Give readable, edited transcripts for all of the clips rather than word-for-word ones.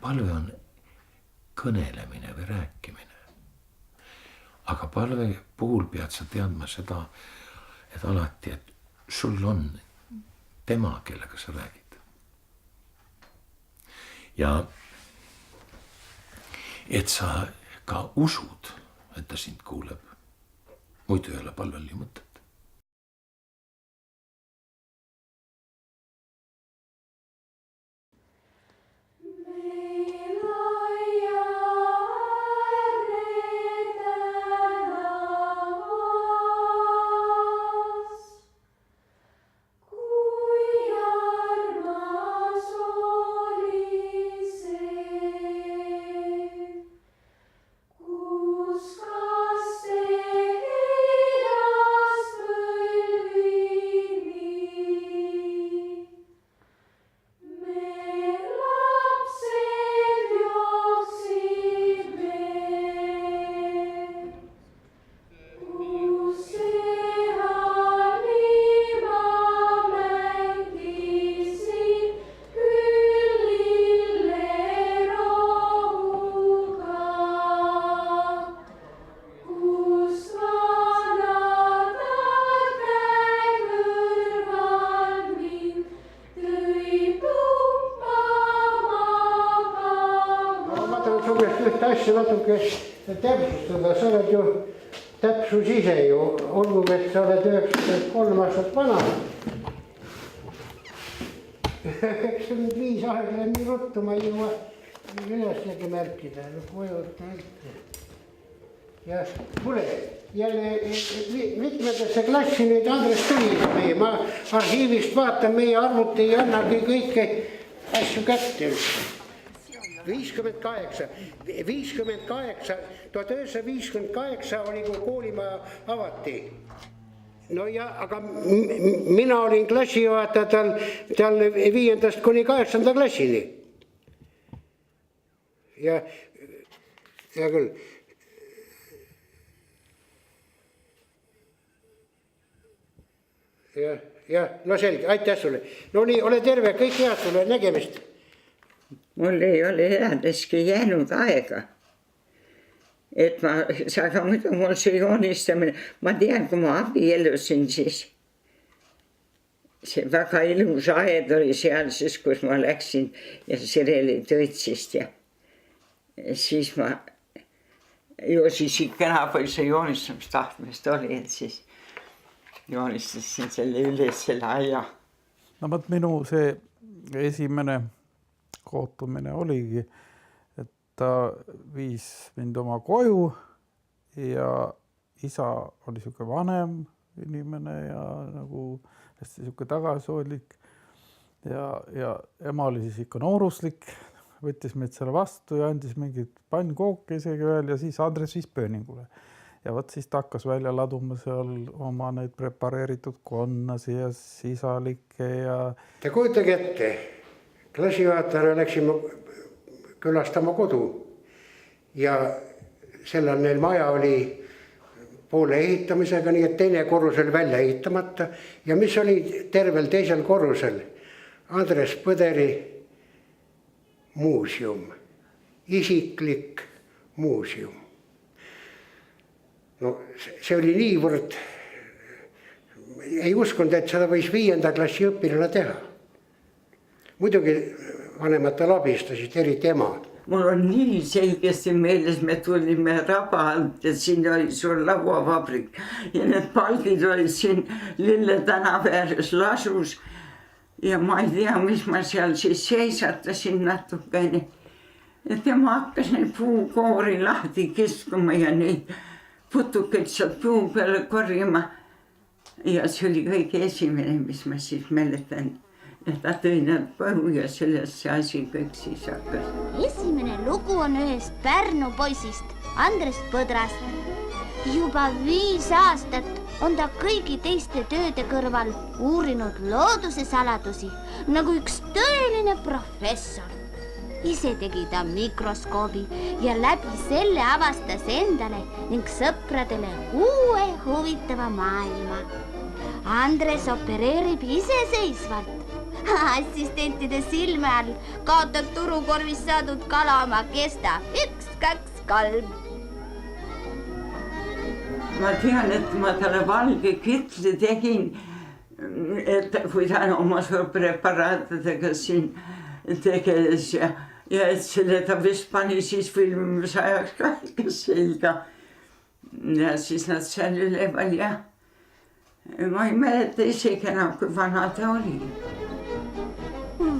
palve on kõnelemine või rääkimine. Aga palve puhul pead sa teadma seda, et alati, et sul on tema, kellega sa räägid. Ja et sa ka usud, et ta sind kuuleb. Muidu ei ole palvel ju mõtet. Asja natuke täpsustada, sa oled ju täpsus ise ju, olgu, et sa oled 93 aastat vana. 95 aega nii ruttu ma ei jõua ülesegi märkida, vajuta ette. Ja kuule, jälle mitmedesse klassi nüüd Andres tuli meie, ma arhiivist vaatan, meie arvuti ei annagi kõike asju kätte üldse. 1958 oli, kui koolimaja avati. No ja, aga mina olin klassijuhataja tal 5. kuni 8. klassini. Ja küll. Ja, no selge, aitäh sulle. No nii, ole terve, kõik head sulle, nägemist. Mul ei ole elades,ki jäänud aega, et aga muidu mul see joonistamine, ma tean, kui ma abielusin, siis see väga ilus aed oli seal, siis kus ma läksin ja Sireli Tõitsist ja siis ma ju siis ikka palju see joonistamistahtmist oli, et siis joonistasin selle üles selle aia. No võt minu see esimene kohtumine oligi, et ta viis mind oma koju ja isa oli siuke vanem inimene ja nagu hästi siuke tagasihoidlik ja ema oli siis ikka nooruslik, võttis meid selle vastu ja andis mingit pannkooki isegi veel ja siis Andres viis pööningule. Ja võt siis ta hakkas välja laduma seal oma neid prepareeritud konnasi ja sisalikke ja... Te kujutage ette, klassijuhatajana läksime külastama kodu ja sellal neil maja oli poole ehitamisega, nii et teine korrusel välja ehitamata ja mis oli tervel teisel korrusel? Andres Põderi muuseum, isiklik muuseum. No see oli niivõrd, ei uskunud, et seda võis 5. klassi õpilane teha. Muidugi vanematel abistasid, eriti ema. Mul on nii selgesti meeles, me tulime Raba alt ja siin oli suur lauavabrik ja need palgid olid siin Lille tänava ääres lasus ja ma ei tea, mis ma seal siis seisatasin natukene. Ja tema hakkas neid puukoori lahti kiskuma ja neid putukeid sealt puu peale korjama ja see oli kõige esimene, mis ma siis mäletan. Ja ta tõi nad põhu ja sellest see asi kõik siis hakkas. Esimene lugu on ühest Pärnu poisist, Andres Põdrast. Juba 5 aastat on ta kõigi teiste tööde kõrval uurinud looduse saladusi, nagu üks tõeline professor. Ise tegi ta mikroskoobi ja läbi selle avastas endale ning sõpradele uue huvitava maailma. Andres opereerib iseseisvalt. assistentide silme all kaotab turukorvist saadud kala oma kesta. 1, 2, 3. Ma tean, et ma talle valge kitli tegin, et kui ta oma preparaatidega siin tegeles ja et selle ta vist pani siis filmimise ajaks ka ikka selga. Ja siis nad seal üleval ja ma ei mäleta isegi enam, kui vana ta oli.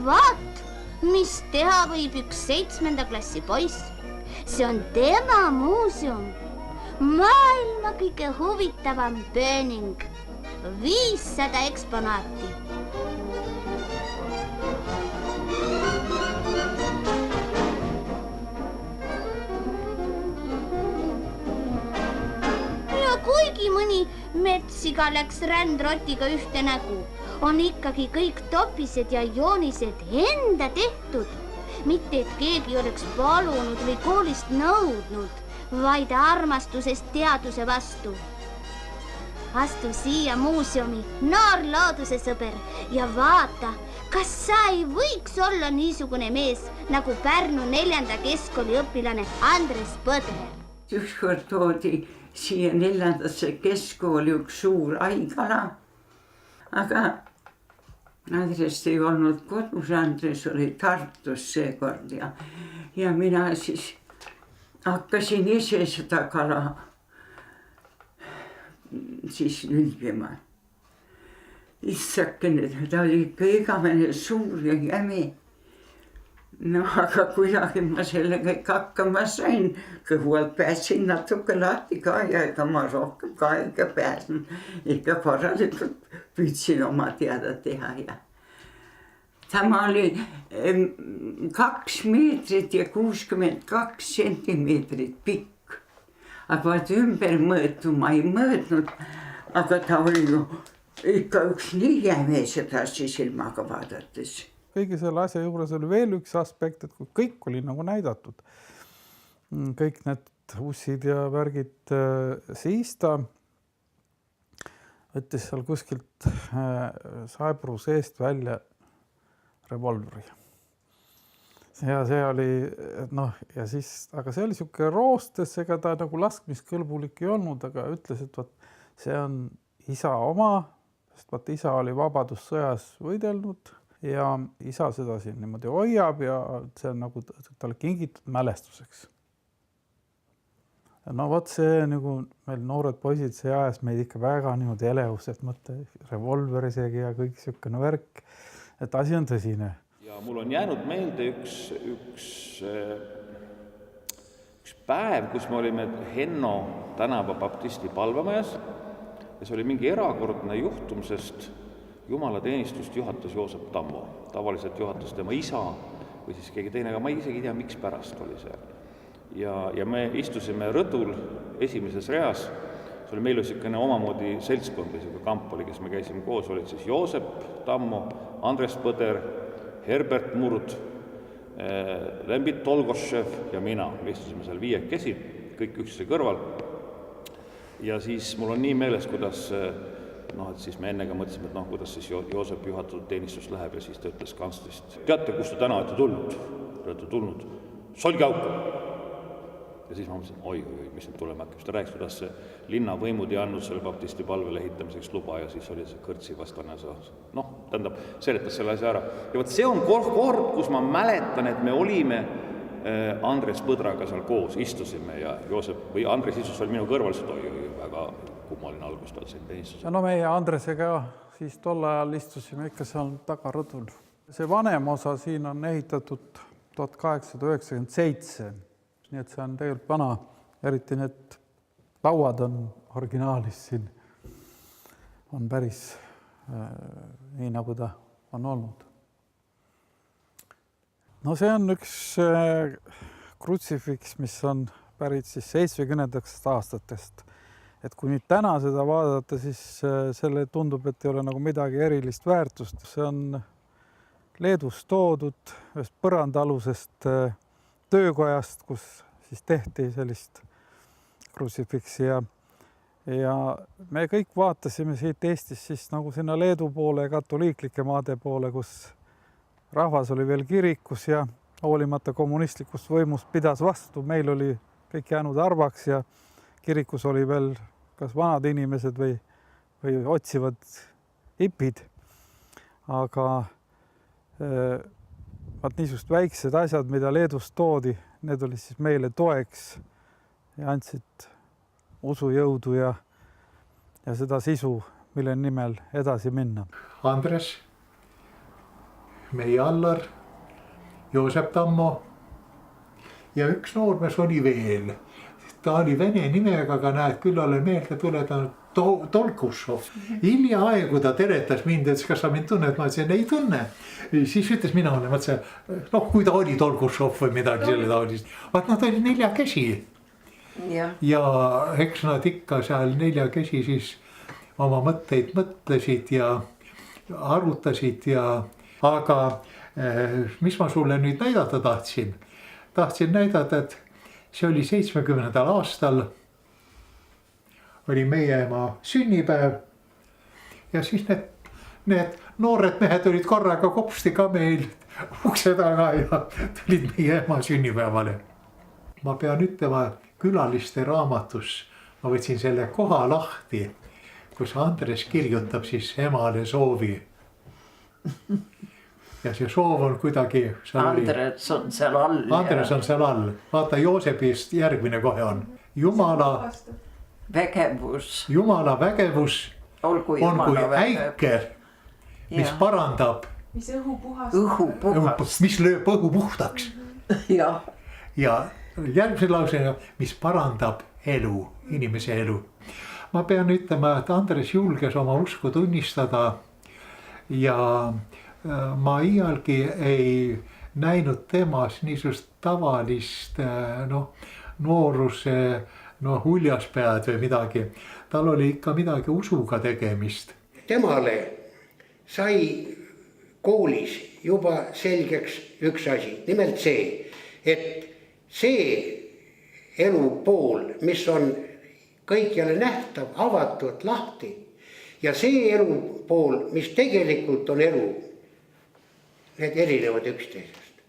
Vaat, mis teha võib üks 7. klassi poiss. See on tema muuseum. Maailma kõige huvitavam pööning. 500 eksponaati. Ja kuigi mõni metssiga läks rändrotiga ühte nägu, on ikkagi kõik topised ja joonised enda tehtud. Mitte et keegi oleks palunud või koolist nõudnud, vaid armastusest teaduse vastu. Astu siia muuseumi, noor looduse sõber, ja vaata, kas sa ei võiks olla niisugune mees nagu Pärnu 4. keskkooli õpilane Andres Põder. Ükskord toodi siia 4. keskkooli üks suur haigala, aga Andres ei olnud kodus, Andres oli Tartus seekord ja mina siis hakkasin ise seda kala siis lülgima. Issakene, ta oli ikka igavene suur ja jäme. No aga kuidagi ma sellega ikka hakkama sain. Kõhu alt pääsin natuke lahti ka ja ega ma rohkem ka ikka pääsin. Ikka korralikult püüdsin oma teada teha ja tema oli 2 meetrit ja 62 sentimeetrit pikk. Aga vaat ümber mõõtu ma ei mõõtnud, aga ta oli ju ikka üks nii jäme sedasi silmaga vaadates. Kõigi selle asja juures oli veel üks aspekt, et kui kõik oli nagu näidatud, kõik need ussid ja värgid, siis ta võttis seal kuskilt saebru seest välja revolvri. Ja see oli, ja siis, aga see oli siuke roostes, ega ta nagu laskmiskõlbulik ei olnud, aga ütles, et vaat see on isa oma, sest vaat isa oli vabadussõjas võidelnud ja isa seda siin niimoodi hoiab ja see on nagu talle kingitud mälestuseks. Ja no vaat see nagu meil noored poisid, see ajas meid ikka väga niimoodi elevus, et mõtte revolver isegi ja kõik siukene värk, et asi on tõsine. Ja mul on jäänud meelde üks päev, kus me olime Henno tänava baptisti palvemajas ja see oli mingi erakordne juhtum, sest jumalateenistust juhatas Joosep Tammo. Tavaliselt juhatas tema isa või siis keegi teine, aga ma isegi ei tea, miks pärast oli see. Ja me istusime rõdul esimeses reas, see oli meil selline omamoodi seltskond või selline kamp oli, kes me käisime koos, olid siis Joosep Tammo, Andres Põder, Herbert Murd, Lembit Tolgošev ja mina. Me istusime seal 5 kõik üksteise kõrval. Ja siis mul on nii meeles, kuidas, et siis me ennega mõtlesime, et kuidas siis Joosep juhatatud teenistus läheb ja siis ta ütles kantslist. Teate, kust te täna olete tulnud? Te olete tulnud Solgauka. Ja siis ma mõtlesin, oi, mis nüüd tulema hakkab. Ta rääkis, kuidas see linnavõimud ei andnud selle baptisti palvele ehitamiseks luba ja siis oli see kõrtsi vastane. Tähendab, seletas selle asja ära. Ja võt see on kord, kus ma mäletan, et me olime Andres Põdraga seal koos, istusime ja Joosep või Andres istus oli minu kõrval, väga kummaline algus tal siin teenistus. Ja meie Andresega siis tol ajal istusime ikka seal tagarõdul. See vanem osa siin on ehitatud 1897. Nii et see on tegelikult vana, eriti need lauad on originaalis siin, on päris nii, nagu ta on olnud. No see on üks krutsifiks, mis on pärit siis 70. aastatest. Et kui nüüd täna seda vaadata, siis selle tundub, et ei ole nagu midagi erilist väärtust. See on Leedust toodud ühest põrandalusest töökojast, kus siis tehti sellist krutsifiksi ja me kõik vaatasime siit Eestis siis nagu sinna Leedu poole, katoliiklike maade poole, kus rahvas oli veel kirikus ja hoolimata kommunistlikust võimust pidas vastu. Meil oli kõik jäänud harvaks ja kirikus oli veel kas vanad inimesed või otsivad hipid. Aga niisugused väiksed asjad, mida Leedust toodi, need olid siis meile toeks ja andsid usujõudu ja seda sisu, mille nimel edasi minna. Andres, meie Allar, Joosep Tammo ja üks noormees oli veel. Ta oli vene nimega, aga näed, küll olen meelde tuletanud Tolkušov. Hiljaaegu ta teretas mind, et kas sa mind tunned, ma ütlesin, ei tunne. Siis ütles mina olen, mõtlesin, kui ta oli Tolkušov või midagi selle taolist. Vaat nad olid 4 käsi. Ja eks nad ikka seal 4 käsi siis oma mõtteid mõtlesid ja arutasid aga mis ma sulle nüüd näidata tahtsin? Tahtsin näidata, et see oli 70. aastal, oli meie ema sünnipäev ja siis need noored mehed olid korraga kopsti ka meil ukse taga ja tulid meie ema sünnipäevale. Ma pean ütlema, külaliste raamatus ma võtsin selle koha lahti, kus Andres kirjutab siis emale soovi. Ja see soov on kuidagi... Andres on seal all. Andres on seal all. Vaata, Joosepist järgmine kohe on. Jumala vägevus on kui äike, mis parandab, mis õhu mis lööb õhu puhtaks. Ja järgmise lausega, mis parandab elu, inimese elu. Ma pean ütlema, et Andres julges oma usku tunnistada ja ma iialgi ei näinud temas niisugust tavalist nooruse uljaspead või midagi. Tal oli ikka midagi usuga tegemist. Temale sai koolis juba selgeks üks asi, nimelt see, et see elupool, mis on kõikjale nähtav, avatud, lahti ja see elupool, mis tegelikult on elu, need erinevad üksteisest.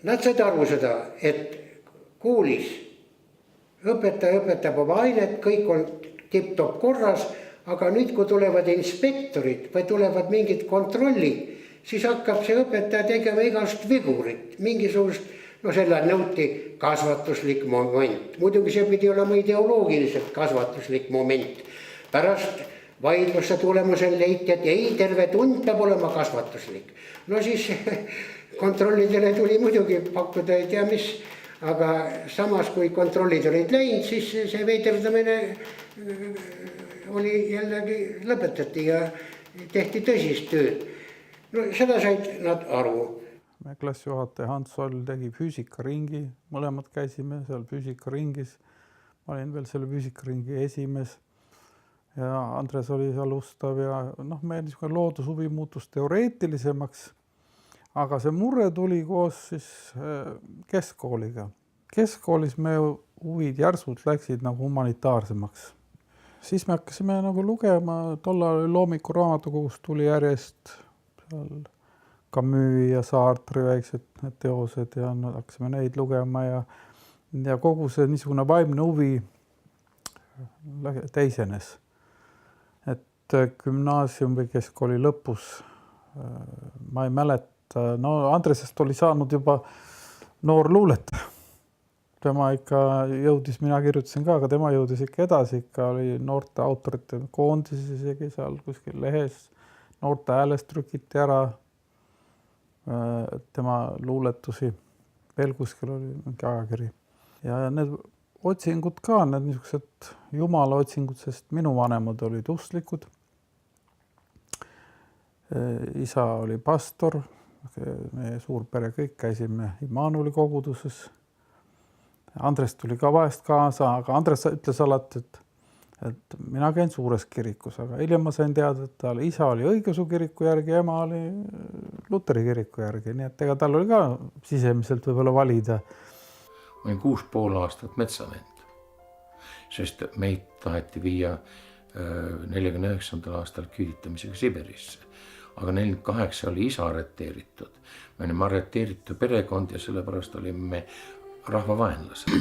Nad said aru seda, et koolis õpetaja õpetab oma ainet, kõik on tipp-top korras, aga nüüd, kui tulevad inspektorid või tulevad mingid kontrollid, siis hakkab see õpetaja tegema igast vigurit, mingisugust, selle nõuti kasvatuslik moment. Muidugi see pidi olema ideoloogiliselt kasvatuslik moment. Pärast vaidluste tulemusel leiti, et ei, terve tund peab olema kasvatuslik. Siis kontrollidele tuli muidugi pakkuda ei tea mis, aga samas kui kontrollid olid läinud, siis see veiderdamine oli jällegi lõpetati ja tehti tõsist tööd. Seda said nad aru. Me klassijuhataja Hans Soll tegi füüsikaringi, mõlemad käisime seal füüsikaringis. Ma olin veel selle füüsikaringi esimees. Ja Andres oli seal ustav ja meie loodushuvi muutus teoreetilisemaks, aga see murre tuli koos siis keskkooliga. Keskkoolis me huvid järsult läksid nagu humanitaarsemaks. Siis me hakkasime nagu lugema, tollal Loomiku raamatukogust tuli järjest seal Camus ja Sartre väiksed teosed ja hakkasime neid lugema ja kogu see niisugune vaimne huvi teisenes. Gümnaasium või keskkooli lõpus, ma ei mäleta, Andresest oli saanud juba noor luuletaja. Tema ikka jõudis, mina kirjutasin ka, aga tema jõudis ikka edasi, ikka oli noorte autorite koondis isegi seal kuskil lehes, noorte häälest trükiti ära tema luuletusi, veel kuskil oli mingi ajakiri. Ja need otsingud ka, need niisugused jumala otsingud, sest minu vanemad olid usklikud. Isa oli pastor, meie suurpere kõik käisime Immanueli koguduses. Andres tuli ka vahest kaasa, aga Andres ütles alati, et mina käin suures kirikus, aga hiljem ma sain teada, et tal isa oli õigeusu kiriku järgi, ema oli Luteri kiriku järgi, nii et ega tal oli ka sisemiselt võib-olla valida. Ma olin 6,5 aastat metsavend. sest meid taheti viia 49. aastal küüditamisega Siberisse. Aga 48 oli isa arreteeritud. Me olime arreteeritud perekond ja sellepärast olime me rahvavaenlased.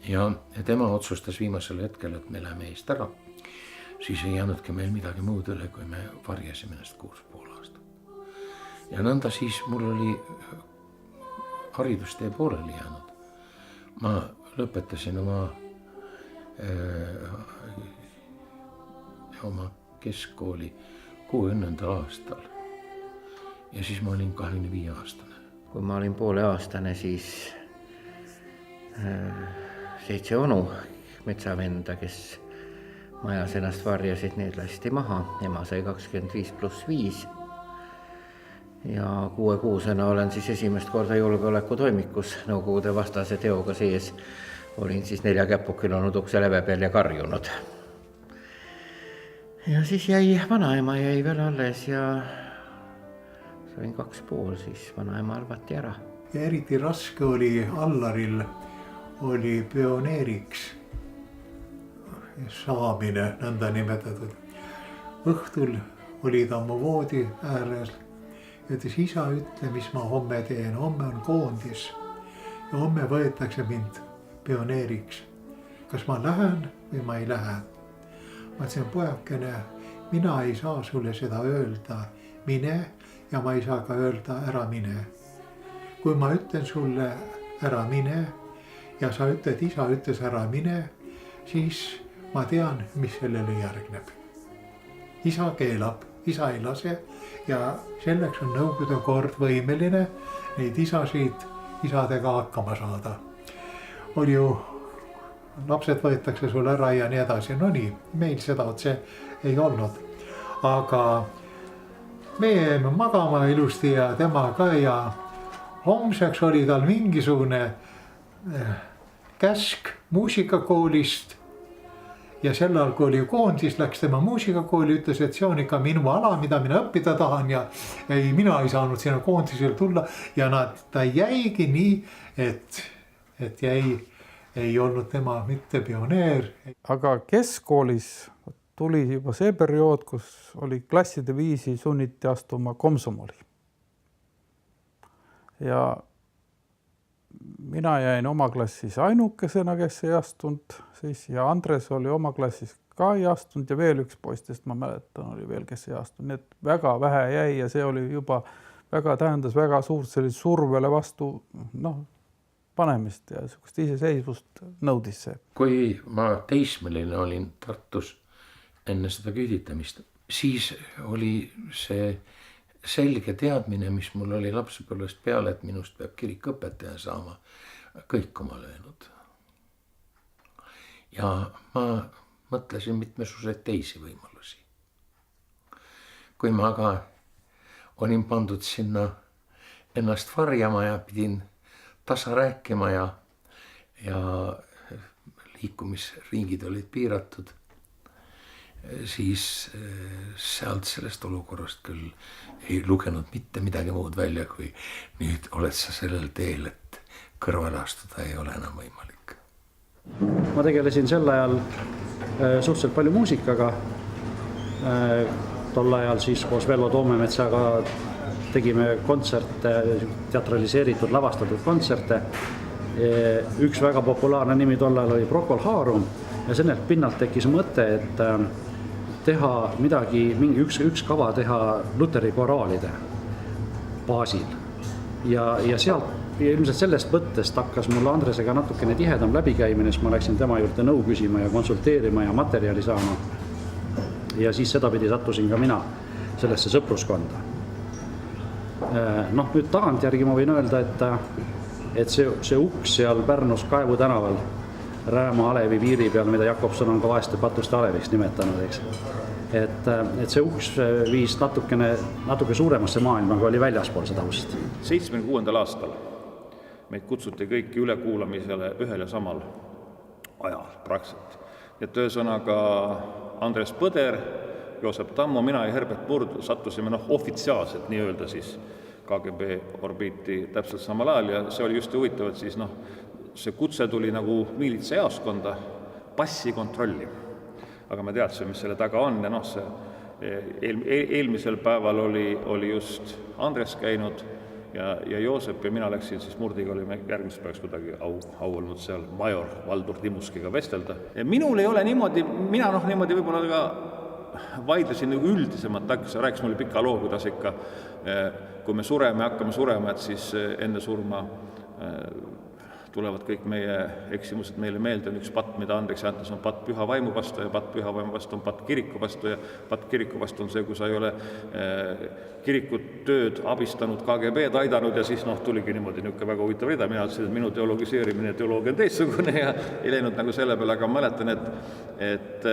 Ja tema otsustas viimasel hetkel, et me läheme eest ära. Siis ei jäänudki meil midagi muud üle, kui me varjasime ennast 6,5 aastat. Ja nõnda siis mul oli haridustee pooleli jäänud. Ma lõpetasin oma keskkooli 60. aastal. Ja siis ma olin 25-aastane. Kui ma olin pooleaastane, siis 7 onu metsavenda, kes majas ennast varjasid, need lasti maha. Ema sai 25+5. Ja 6-kuusena olen siis esimest korda julgeolekutoimikus Nõukogude vastase teoga sees. Olin siis 4 käpukil olnud ukse leve peal ja karjunud. Ja siis vanaema jäi veel alles ja sain 2,5, siis vanaema halvati ära. Ja eriti raske oli Allaril oli pioneeriks saamine, nõnda nimetatud. Õhtul oli ta mu voodi äärel. Ütles, isa, ütle, mis ma homme teen. Homme on koondis ja homme võetakse mind pioneeriks. Kas ma lähen või ma ei lähe? Ma ütlesin, pojakene, mina ei saa sulle seda öelda, mine, ja ma ei saa ka öelda ära mine. Kui ma ütlen sulle ära mine ja sa ütled, isa ütles ära mine, siis ma tean, mis sellele järgneb. Isa keelab, isa ei lase ja selleks on Nõukogude kord võimeline neid isadega hakkama saada. Oli ju, lapsed võetakse sul ära ja nii edasi, no nii, meil seda otse ei olnud. Aga me jäime magama ilusti ja tema ka ja homseks oli tal mingisugune käsk muusikakoolist ja sel ajal, kui oli koondis, läks tema muusikakooli, ütles, et see on ikka minu ala, mida mina õppida tahan ja mina ei saanud sinna koondisele tulla ja ta jäigi nii, et ei olnud tema mitte pioneer. Aga keskkoolis tuli juba see periood, kus oli klasside viisi sunniti astuma komsomoli. Ja mina jäin oma klassis ainukesena, kes ei astunud siis ja Andres oli oma klassis ka ei astunud ja veel üks poistest, ma mäletan, oli veel, kes ei astunud. Nii et väga vähe jäi ja see oli juba tähendas väga suurt sellist survele vastu panemist ja iseseisvust nõudis see. Kui ma teismeline olin Tartus enne seda küüditamist, siis oli see selge teadmine, mis mul oli lapsepõlvest peale, et minust peab kirikõpetaja saama, kõik oma löönud. Ja ma mõtlesin mitmesuguseid teisi võimalusi. Kui ma aga olin pandud sinna ennast varjama ja pidin tasa rääkima ja liikumisringid olid piiratud, siis sealt sellest olukorrast küll ei lugenud mitte midagi muud välja, kui nüüd oled sa sellel teel, et kõrvale astuda ei ole enam võimalik. Ma tegelesin sel ajal suhteliselt palju muusikaga. Tol ajal siis koos Vello Toomemetsaga tegime kontserte, teatraliseeritud, lavastatud kontserte. Üks väga populaarne nimi tol ajal oli Procol Harum ja sellelt pinnalt tekkis mõte, et teha midagi, üks kava teha Luteri koraalide baasil. Ja sealt ilmselt sellest mõttest hakkas mulle Andresega natukene tihedam läbikäimine, siis ma läksin tema juurde nõu küsima ja konsulteerima ja materjali saama. Ja siis sedapidi sattusin ka mina sellesse sõpruskonda. Nüüd tagantjärgi ma võin öelda, et see uks seal Pärnus Kaevu tänaval Rääma Alevi piiri peal, mida Jakobson on ka vaeste patuste Aleviks nimetanud, eks. Et see uks viis natuke suuremasse maailma, kui oli väljaspool seda ust. 76. aastal meid kutsuti kõiki ülekuulamisele ühel ja samal ajal praktiliselt. Et ühesõnaga Andres Põder, Joosep Tammo, mina ja Herbert Murd sattusime ofitsiaalselt nii-öelda siis KGB orbiiti täpselt samal ajal ja see oli just huvitav, et siis see kutse tuli nagu miilitsajaoskonda passikontrolli. Aga me teadsime, mis selle taga on ja see eelmisel päeval oli just Andres käinud ja Joosep ja mina läksin siis Murdiga, olime järgmises päevaks kuidagi au olnud seal major Valdur Timuskiga vestelda. Ja minul ei ole niimoodi, mina niimoodi võib-olla ka vaidlesin üldisemalt, rääkis mulle pika loo, kuidas ikka, kui me hakkame surema, et siis enne surma tulevad kõik meie eksimused meile meelde, on üks patt, mida andeks antas, on patt püha vaimu vastu ja patt püha vaimu vastu on patt kiriku vastu ja patt kiriku vastu on see, kui sa ei ole kirikut tööd abistanud, KGB-d aidanud ja siis tuligi niimoodi niisugune väga huvitav rida, mina ütlesin, et minu teologiseerimine ja teoloogia on teistsugune ja ei läinud nagu selle peale, aga mäletan, et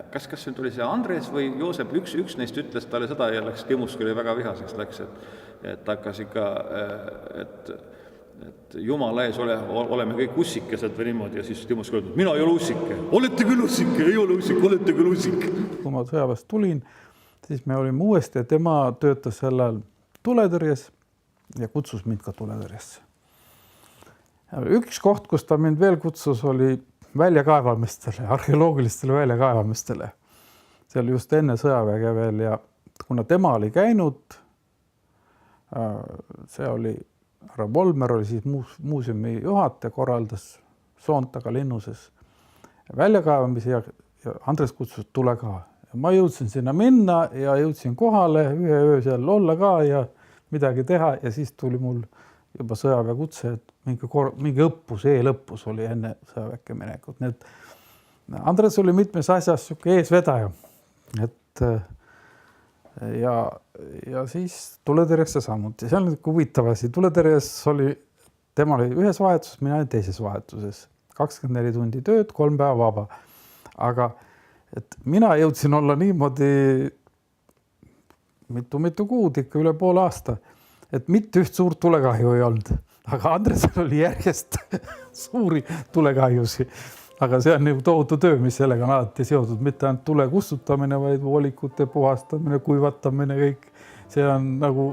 kas see tuli see Andres või Joosep, üks neist ütles talle seda ja läks Timusk oli väga vihaseks, läks, et hakkas ikka, et Jumala ees oleme kõik ussikesed või niimoodi ja siis Timusk öeldi, mina ei ole ussike, olete küll ussike, ei ole ussik, olete küll ussik. Kui ma sõjaväest tulin, siis me olime uuesti ja tema töötas sellel tuletõrjes ja kutsus mind ka tuletõrjesse. Üks koht, kus ta mind veel kutsus, oli väljakaevamistele, arheoloogilistele väljakaevamistele. See oli just enne sõjaväge veel ja kuna tema oli käinud, see oli, härra Volmer oli siis muuseumi juhataja, korraldas Soontaga linnuses väljakaevamisi ja Andres kutsus, tule ka. Ja ma jõudsin sinna minna ja jõudsin kohale, ühe öö seal olla ka ja midagi teha ja siis tuli mul juba sõjaväe kutse, et mingi õppus, eelõppus oli enne sõjaväkke minekut. Andres oli mitmes asjas eesvedaja. Ja siis tuletõrjesse samuti. See on huvitav asi. Tuletõrjes tema oli ühes vahetuses, mina olin teises vahetuses. 24 tundi tööd, 3 päeva vaba. Aga mina jõudsin olla niimoodi mitu kuud, ikka üle poole aasta. Et mitte üht suurt tulekahju ei olnud, aga Andresel oli järjest suuri tulekahjusi. Aga see on nagu tohutu töö, mis sellega on alati seotud, mitte ainult tule kustutamine, vaid volikute puhastamine, kuivatamine, kõik. See on nagu...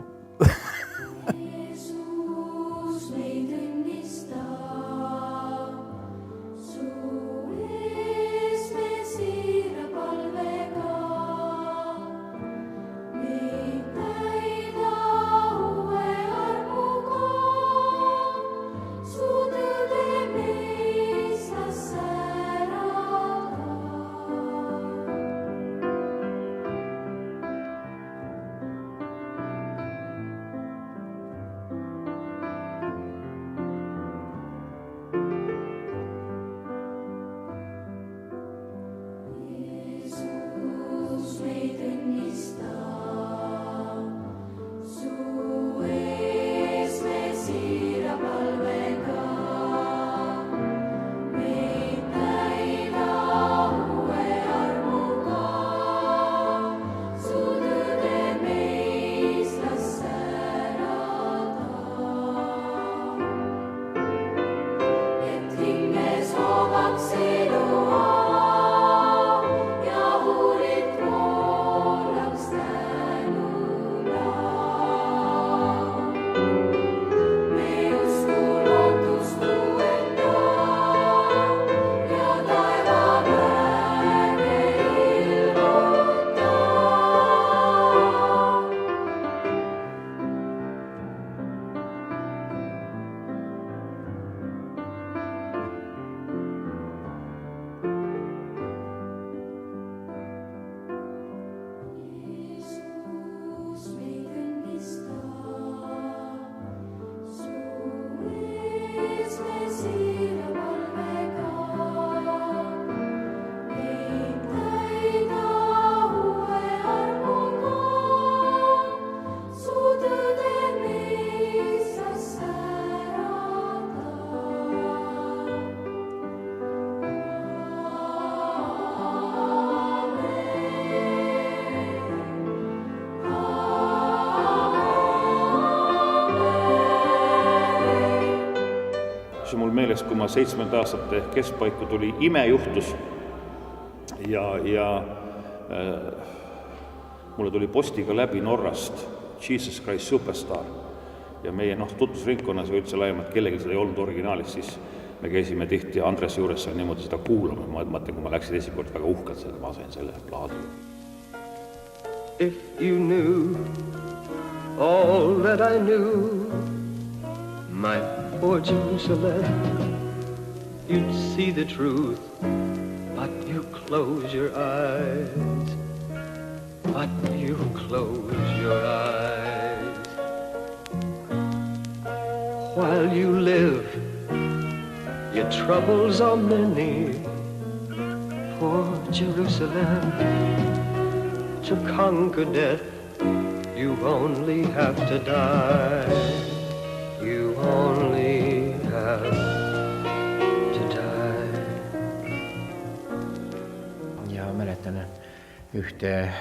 Mul meeles, kui ma 7 aastate keskpaiku tuli imejuhtus ja mulle tuli postiga läbi Norrast Jesus Christ Superstar ja meie tutvusringkonnas või üldse laiemalt kellelgi seda ei olnud originaalis, siis me käisime tihti Andres juures seal niimoodi seda kuulama, ma mõtlen, kui ma läksin esimene kord väga uhkelt seda, ma sain selle plaadi. If you knew all that I knew, my poor Jerusalem, you'd see the truth, but you close your eyes, but you close your eyes. While you live, your troubles are many, poor Jerusalem. To conquer death, you only have to die. You only have to die. Ja mäletan ühte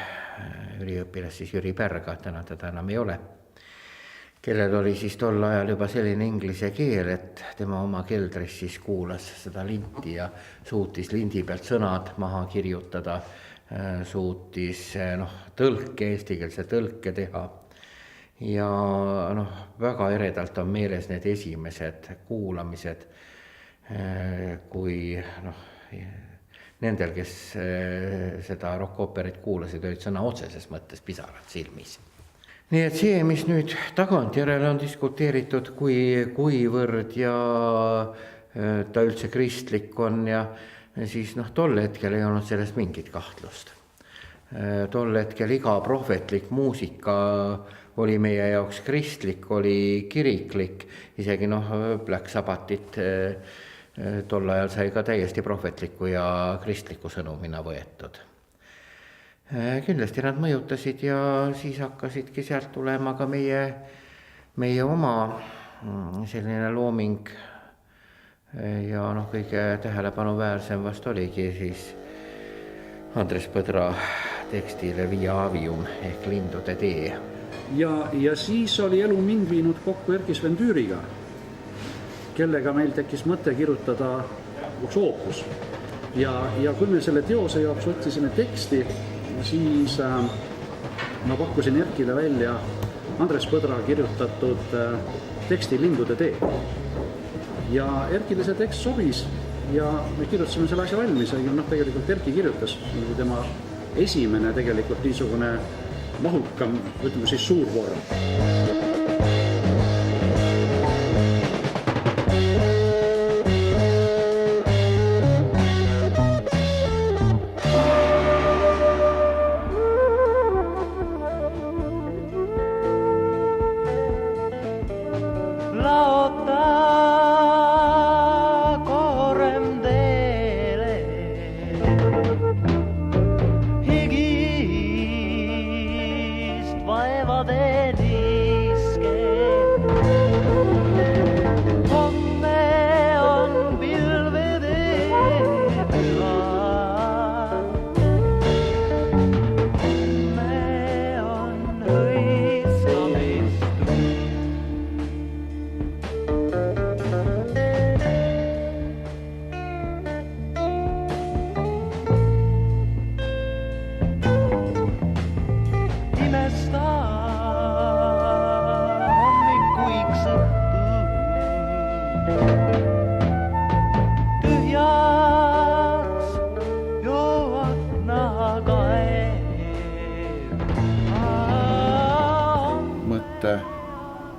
üliõpilast, siis Jüri Pärga, täna teda enam ei ole, kellel oli siis tol ajal juba selline inglise keel, et tema oma keldris siis kuulas seda linti ja suutis lindi pealt sõnad maha kirjutada, suutis tõlke, eestikeelse tõlke teha. Ja väga eredalt on meeles need esimesed kuulamised, kui nendel, kes seda rock-ooperit kuulasid, olid sõna otseses mõttes pisarad silmis. Nii et see, mis nüüd tagantjärele on diskuteeritud, kuivõrd ja ta üldse kristlik on ja siis tol hetkel ei olnud sellest mingit kahtlust. Tol hetkel iga prohvetlik muusika oli meie jaoks kristlik, oli kiriklik, isegi Black Sabbathit tol ajal sai ka täiesti prohvetliku ja kristliku sõnumina võetud. Kindlasti nad mõjutasid ja siis hakkasidki sealt tulema ka meie oma selline looming. Ja kõige tähelepanu-väärsem vast oligi siis Andres Põdra tekstile Via Avium ehk Lindude tee. Ja siis oli elu mind viinud kokku Erki Sven Tüüriga, kellega meil tekkis mõte kirjutada üks oopus. Ja kui me selle teose jaoks otsisime teksti, siis ma pakkusin Erkile välja Andres Põdra kirjutatud teksti Lindude tee. Ja Erkile see tekst sobis ja me kirjutasime selle asja valmis ja tegelikult Erki kirjutas tema esimene tegelikult niisugune mahukam, ütleme siis suurvorm.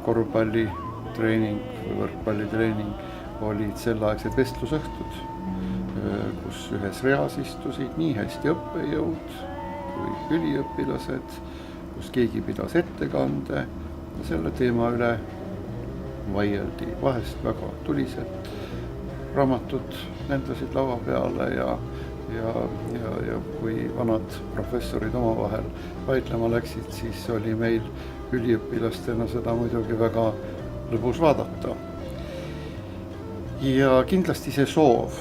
Korvpallitreening või võrkpallitreening olid selleaegsed vestlusõhtud, kus ühes reas istusid nii hästi õppejõud kui üliõpilased, kus keegi pidas ettekande ja selle teema üle vaieldi vahest väga tuliselt. Raamatud lendasid laua peale ja kui vanad professorid omavahel vaidlema läksid, siis oli meil üliõpilastena seda muidugi väga lõbus vaadata. Ja kindlasti see soov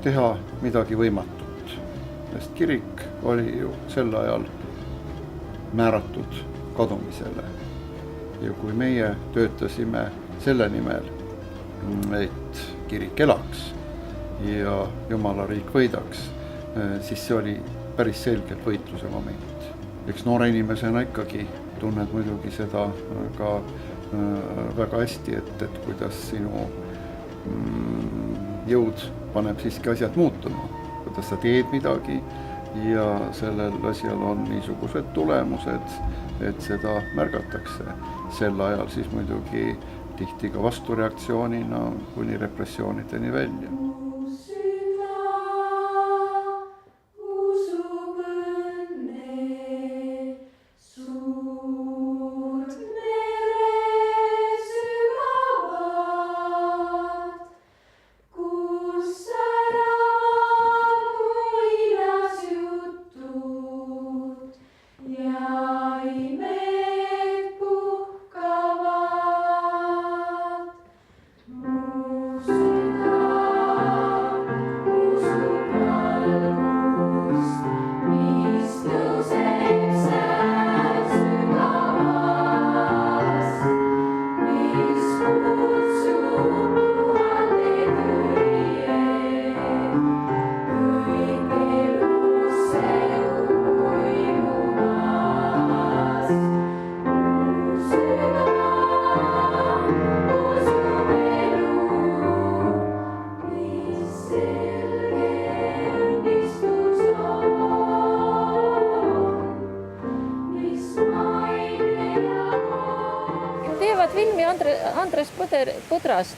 teha midagi võimatut, sest kirik oli ju sel ajal määratud kadumisele. Ja kui meie töötasime selle nimel, et kirik elaks ja Jumala riik võidaks, siis see oli päris selgelt võitluse moment. Eks noore inimesena ikkagi tunned muidugi seda ka väga hästi, et kuidas sinu jõud paneb siiski asjad muutuma, kuidas sa teed midagi ja sellel asjal on niisugused tulemused, et seda märgatakse. Sel ajal siis muidugi tihti ka vastureaktsioonina kuni repressioonideni välja. Andres Põdrast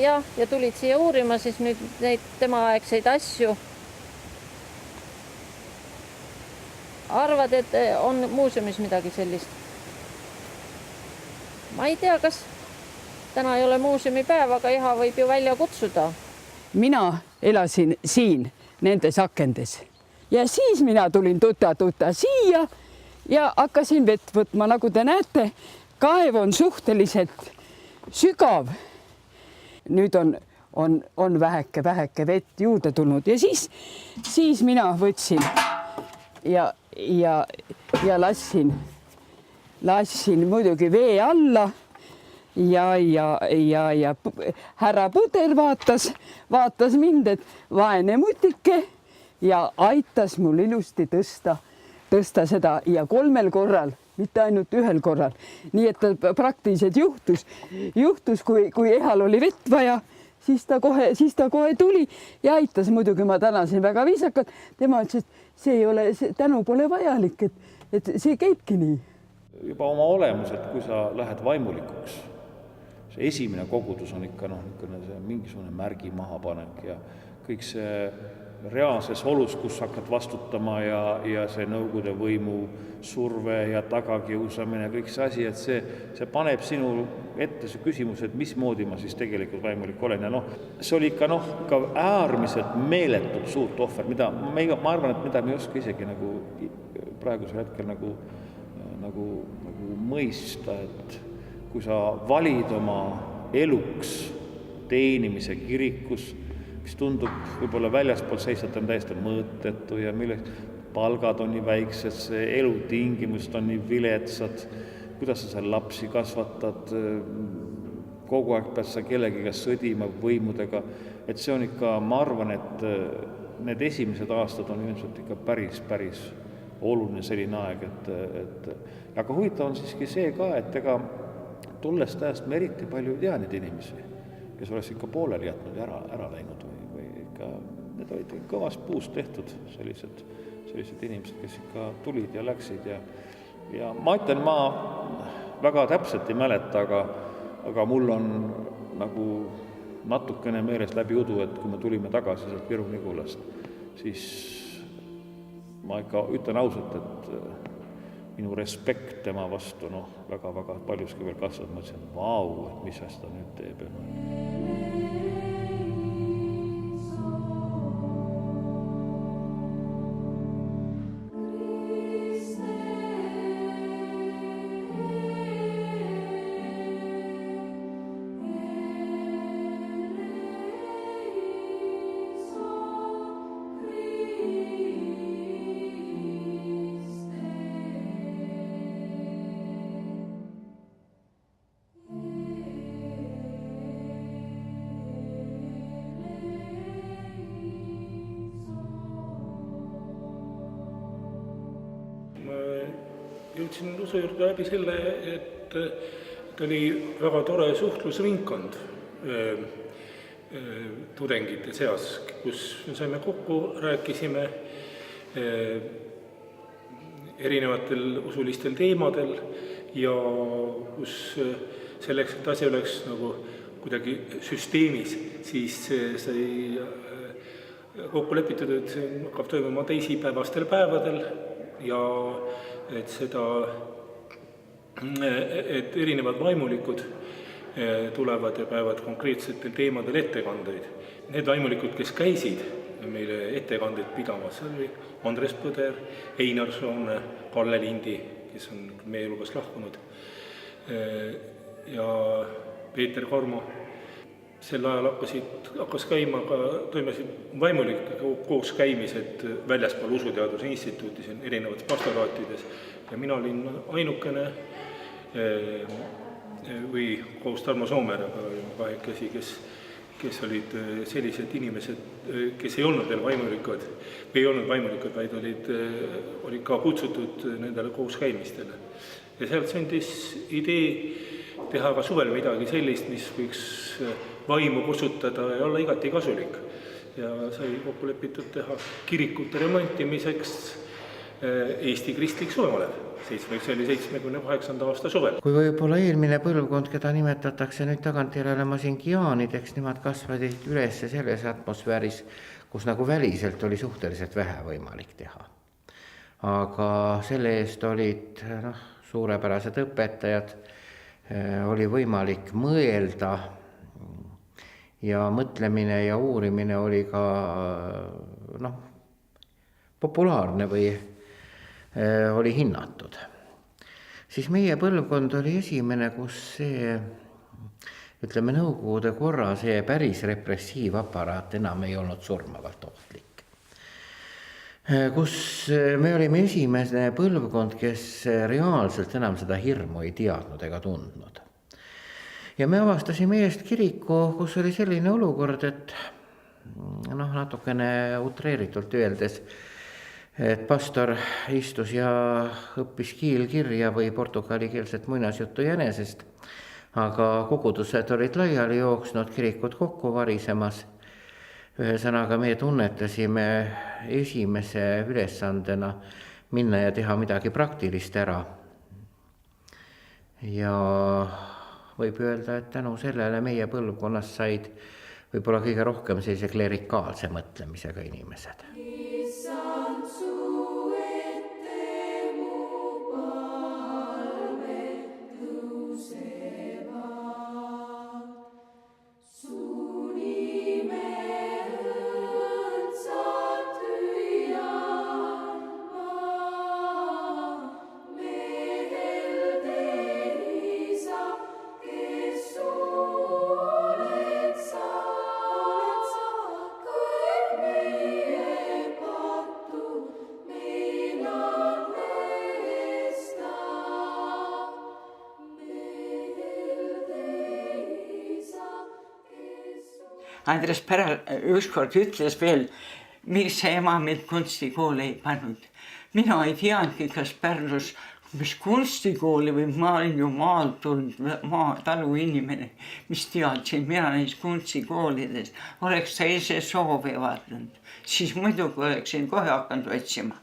ja tulid siia uurima siis nüüd neid temaaegseid asju. Arvad, et on muuseumis midagi sellist? Ma ei tea, kas täna ei ole muuseumipäev, aga Eha võib ju välja kutsuda. Mina elasin siin nendes akendes ja siis mina tulin tuta siia ja hakkasin vett võtma, nagu te näete. Kaev on suhteliselt sügav. Nüüd on väheke vett juurde tulnud ja siis mina võtsin ja lassin muidugi vee alla ja härra Põder vaatas mind, et vaene mutike ja aitas mul ilusti tõsta seda ja 3 korral, mitte ainult 1 korral. Nii et ta praktiliselt juhtus, kui Ehal oli vett vaja, siis ta kohe tuli ja aitas. Muidugi ma tänasin väga viisakalt. Tema ütles, et see ei ole, tänu pole vajalik, et see käibki nii. Juba oma olemus, et kui sa lähed vaimulikuks, see esimene kogudus on ikka mingisugune märgi mahapanek ja kõik see reaalses olus, kus hakkad vastutama ja see nõukogude võimu surve ja tagakiusamine, kõik see asi, et see paneb sinu ette see küsimus, et mismoodi ma siis tegelikult vaimulik olen. Ja see oli ikka ka äärmiselt meeletult suurt ohver, mida ma arvan, et mida me ei oska isegi praegusel hetkel nagu mõista, et kui sa valid oma eluks teenimise kirikus, mis tundub võib-olla väljaspool seisat on täiesti mõõtetu ja milleks palgad on nii väiksed, see elutingimused on nii viletsad, kuidas sa seal lapsi kasvatad, kogu aeg pead sa kellegiga sõdima võimudega, et see on ikka, ma arvan, et need esimesed aastad on ilmselt ikka päris oluline selline aeg, aga huvitav on siiski see ka, et ega tullest ajast me eriti palju ei tea neid inimesi, kes oleks ikka pooleli jätnud ja ära läinud või ikka, need olid kõvast puust tehtud sellised inimesed, kes ikka tulid ja läksid ja ma ütlen, ma väga täpselt ei mäleta, aga mul on nagu natukene meeles läbi udu, et kui me tulime tagasi sealt Viru-Nigulast, siis ma ikka ütlen ausalt, et minu respekt tema vastu väga paljuski veel kasvab, ma ütlesin, vau, et mis asja ta nüüd teeb. Jõudsin usu juurde läbi selle, et ta oli väga tore suhtlusringkond tudengite seas, kus me saime kokku, rääkisime erinevatel usulistel teemadel ja kus selleks, et asi oleks nagu kuidagi süsteemis, siis sai kokku lepitud, et see hakkab toimuma teisipäevastel päevadel ja et erinevad vaimulikud tulevad ja peavad konkreetsetel teemadel ettekandeid. Need vaimulikud, kes käisid meile ettekandeid pidamas, oli Andres Põder, Einar Soome, Kalle Lindi, kes on meie hulgast lahkunud, ja Peeter Karmo. Sel ajal hakkas käima ka, toimusid vaimulike koos käimised väljaspool Usuteaduse Instituutis erinevates pastoraatides ja mina olin ainukene või koos Tarmo Soomeraga kahekesi, kes olid sellised inimesed, kes ei olnud veel vaimulikud, või ei olnud vaimulikud, vaid olid ka kutsutud nendele koos käimistele. Ja sealt sündis idee teha ka suvel midagi sellist, mis võiks vaimu kustutada ja olla igati kasulik. Ja sai kokku lepitud teha kirikute remontimiseks Eesti kristlik suvemalev. See oli 78. aasta suvel. Kui võib-olla eelmine põlvkond, keda nimetatakse nüüd tagantjärele masingiaanideks, nemad kasvasid üles selles atmosfääris, kus nagu väliselt oli suhteliselt vähe võimalik teha. Aga selle eest olid suurepärased õpetajad, oli võimalik mõelda ja mõtlemine ja uurimine oli ka populaarne või oli hinnatud. Siis meie põlvkond oli esimene, kus see, ütleme, nõukogude korra see päris repressiivaparaat enam ei olnud surmavalt ohtlik. Kus me olime esimene põlvkond, kes reaalselt enam seda hirmu ei teadnud ega tundnud. Ja me avastasime eest kiriku, kus oli selline olukord, et natukene utreeritult öeldes, et pastor istus ja õppis kiilkirja või portugalikeelset muinasjuttu jänesest, aga kogudused olid laiali jooksnud, kirikud kokku varisemas. Ühesõnaga me tunnetasime esimese ülesandena minna ja teha midagi praktilist ära. Ja võib öelda, et tänu sellele meie põlvkonnas said võib-olla kõige rohkem sellise klerikaalse mõtlemisega inimesed. Andres Päral ükskord ütles veel, miks see ema meid kunstikooli ei pannud. Mina ei teadki, kas Pärnus, mis kunstikooli või ma olin ju maalt tulnud, talu inimene, mis teadsin, mina neist kunstikoolides, oleks ta ise soovi vaadanud, siis muidugi oleksin kohe hakanud otsima.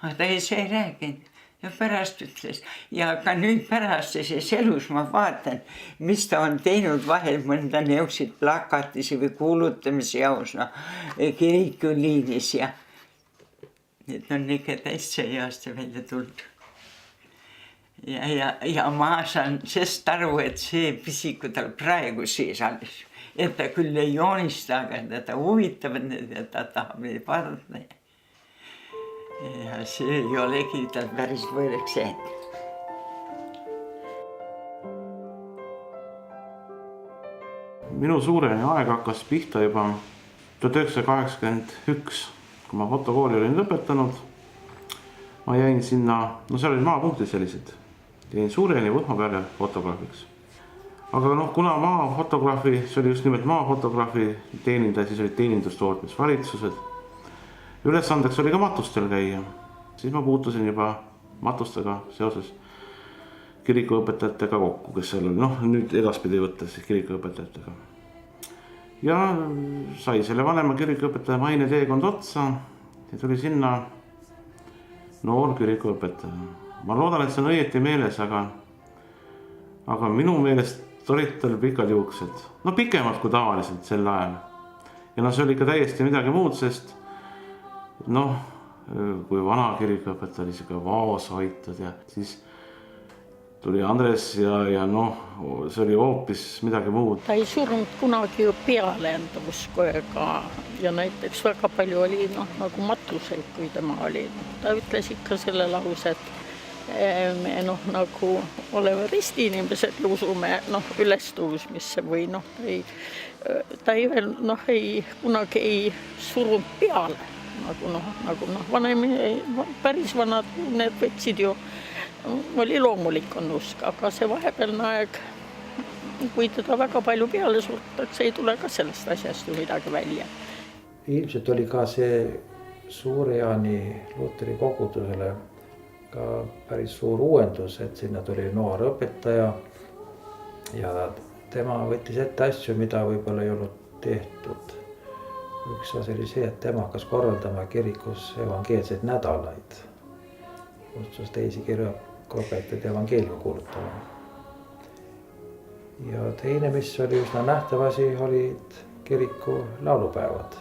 Aga ta ise ei rääginud. Ja pärast ütles, ja ka nüüd pärastises elus ma vaatan, mis ta on teinud vahel mõnda neuksid plakatisi või kuulutamise jaos, kirikuliinis ja need on ikka täitsa heaste välja tulnud. Ja ma saan sest aru, et see pisiku tal praegu sees alles, et ta küll ei joonista, aga ta huvitavad need ja ta tahab neid vaadata. Ja see ei olegi tal päris võõraks jäänud. Minu suurene aeg hakkas pihta juba 1981, kui ma fotokooli olin lõpetanud. Ma jäin sinna, seal olid maapunktid sellised, jäin Suureni võtma peale fotograafiks. Aga kuna maafotograafi, see oli just nimelt maafotograafi teenindaja, siis olid teenindustootmisvalitsused. Ülesandeks oli ka matustel käia. Siis ma puutusin juba matustega seoses kirikuõpetajatega kokku, kes seal oli, noh nüüd edaspidi võttes siis kirikuõpetajatega. Ja sai selle vanema kirikuõpetaja maine teekond otsa ja tuli sinna noor kirikuõpetaja. Ma loodan, et see on õieti meeles, aga minu meelest olid tal pikad juuksed, no pikemad kui tavaliselt sel ajal. Ja no see oli ikka täiesti midagi muud, sest noh, kui vana kirikuõpetaja oli siuke vaoshoitud ja siis tuli Andres ja noh, see oli hoopis midagi muud. Ta ei surnud kunagi ju peale enda usku ja näiteks väga palju oli nagu matuseid, kui tema oli. Ta ütles ikka selle lause, et me nagu oleme ristiinimesed ja usume ülestõusmisse või ta ei veel kunagi ei surunud peale. Nagu vanem, päris vanad need võtsid ju, oli loomulik on usk, aga see vahepealne aeg, kui teda väga palju peale surutakse, ei tule ka sellest asjast ju midagi välja. Ilmselt oli ka see Suure-Jaani Luteri kogudusele ka päris suur uuendus, et sinna tuli noor õpetaja ja tema võttis ette asju, mida võib-olla ei olnud tehtud. Üks asi oli see, et tema hakkas korraldama kirikus evangeelseid nädalaid. Kutsus teisi kirikuõpetajaid evangeeliumi kuulutama. Ja teine, mis oli üsna nähtav asi, olid kiriku laulupäevad,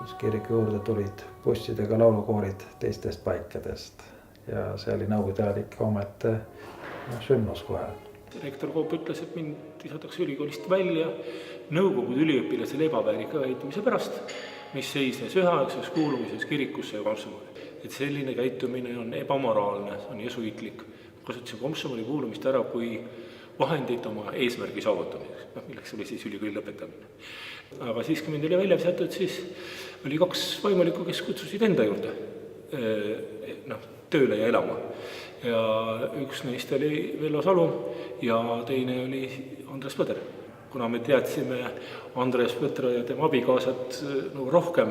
kus kiriku juurde tulid bussidega laulukoorid teistest paikadest. Ja see oli nõukogude ajal ikka ometi sündmus kohe. Rektor Koop ütles, et mind visatakse ülikoolist välja nõukogude üliõpilasele ebaväärika käitumise pärast, mis seisnes üheaegses kuulumises kirikusse ja komsomoli. Et selline käitumine on ebamoraalne, on jesuitlik. Kasutasin komsomoli kuulumist ära kui vahendid oma eesmärgi saavutamiseks, milleks oli siis ülikooli lõpetamine. Aga siis, kui mind oli välja visatud, siis oli 2 vaimulikku, kes kutsusid enda juurde tööle ja elama. Ja üks neist oli Vello Salu ja teine oli Andres Põder. Kuna me teadsime Andres Põdra ja tema abikaasat rohkem,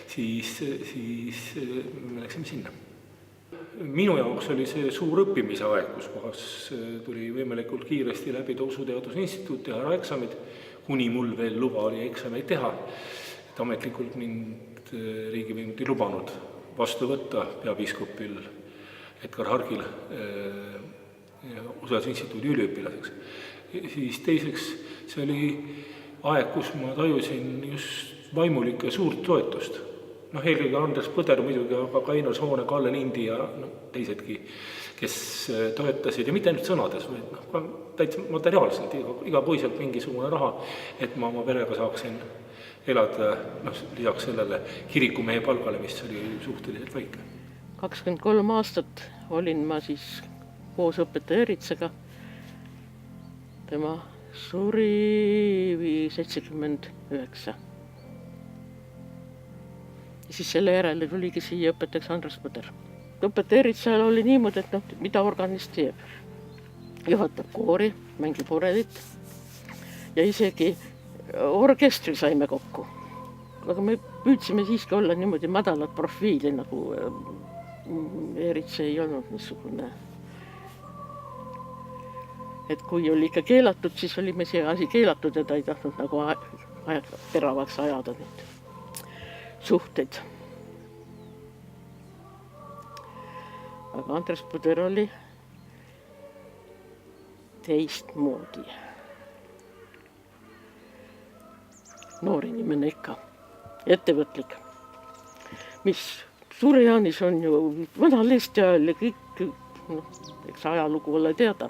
siis me läksime sinna. Minu jaoks oli see suur õppimise aeg, kus kohas tuli võimalikult kiiresti läbida Usuteaduse Instituut, teha ära eksamid, kuni mul veel luba oli eksameid teha. Et ametlikult mind riigivõimud ei lubanud vastu võtta peapiiskopil Edgar Hargil Usuteaduse Instituudi üliõpilaseks. Siis teiseks, see oli aeg, kus ma tajusin just vaimulike suurt toetust. Eelkõige Andres Põder muidugi, aga ka Einar Soone, Kalle Lindi ja teisedki, kes toetasid ja mitte ainult sõnades, vaid täitsa materiaalselt, iga poiselt mingisugune raha, et ma oma perega saaksin elada lisaks sellele kirikumehe palgale, mis oli suhteliselt väike. 23 aastat olin ma siis koos õpetaja Eritsaga. Tema suri 79. Ja siis selle järele tuligi siia õpetajaks Andres Põder. Õpetaja Eritsal oli niimoodi, et mida organist teeb. Juhatab koori, mängib oredit ja isegi orkestri saime kokku. Aga me püüdsime siiski olla niimoodi madalat profiili, nagu Eritsa ei olnud niisugune. Et kui oli ikka keelatud, siis oli me see asi keelatud ja ta ei tahtnud nagu teravaks ajada neid suhteid. Aga Andres Põder oli teistmoodi. Noor inimene ikka, ettevõtlik. Mis Suure-Jaanis on ju vanal Eesti ajal ja kõik, eks ajalugu ole teada.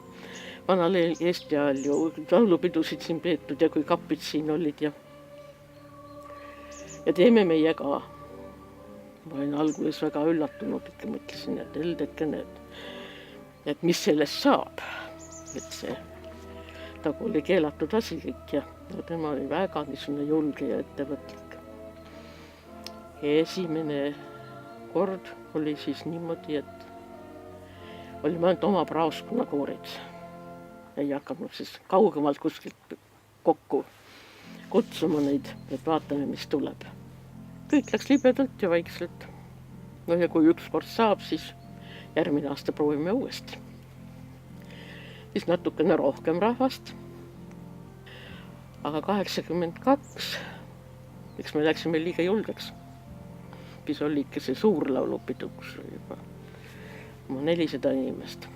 Vanal Eesti ajal ju laulupidusid siin peetud ja kui kapid siin olid ja teeme meie ka. Ma olin alguses väga üllatunud, et mõtlesin, et heldekene, et mis sellest saab. Et see tagu oli keelatud asi kõik ja tema oli väga niisugune julge ja ettevõtlik. Esimene kord oli siis niimoodi, et olime ainult oma praoskonna koorid. Ei hakanud siis kaugemalt kuskilt kokku kutsuma neid, et vaatame, mis tuleb. Kõik läks libedalt ja vaikselt. Ja kui üks kord saab, siis järgmine aasta proovime uuesti. siis natukene rohkem rahvast. Aga 82, eks me läksime liiga julgeks. Siis oli ikka see suur laulupidu, kus oli juba 400 inimest.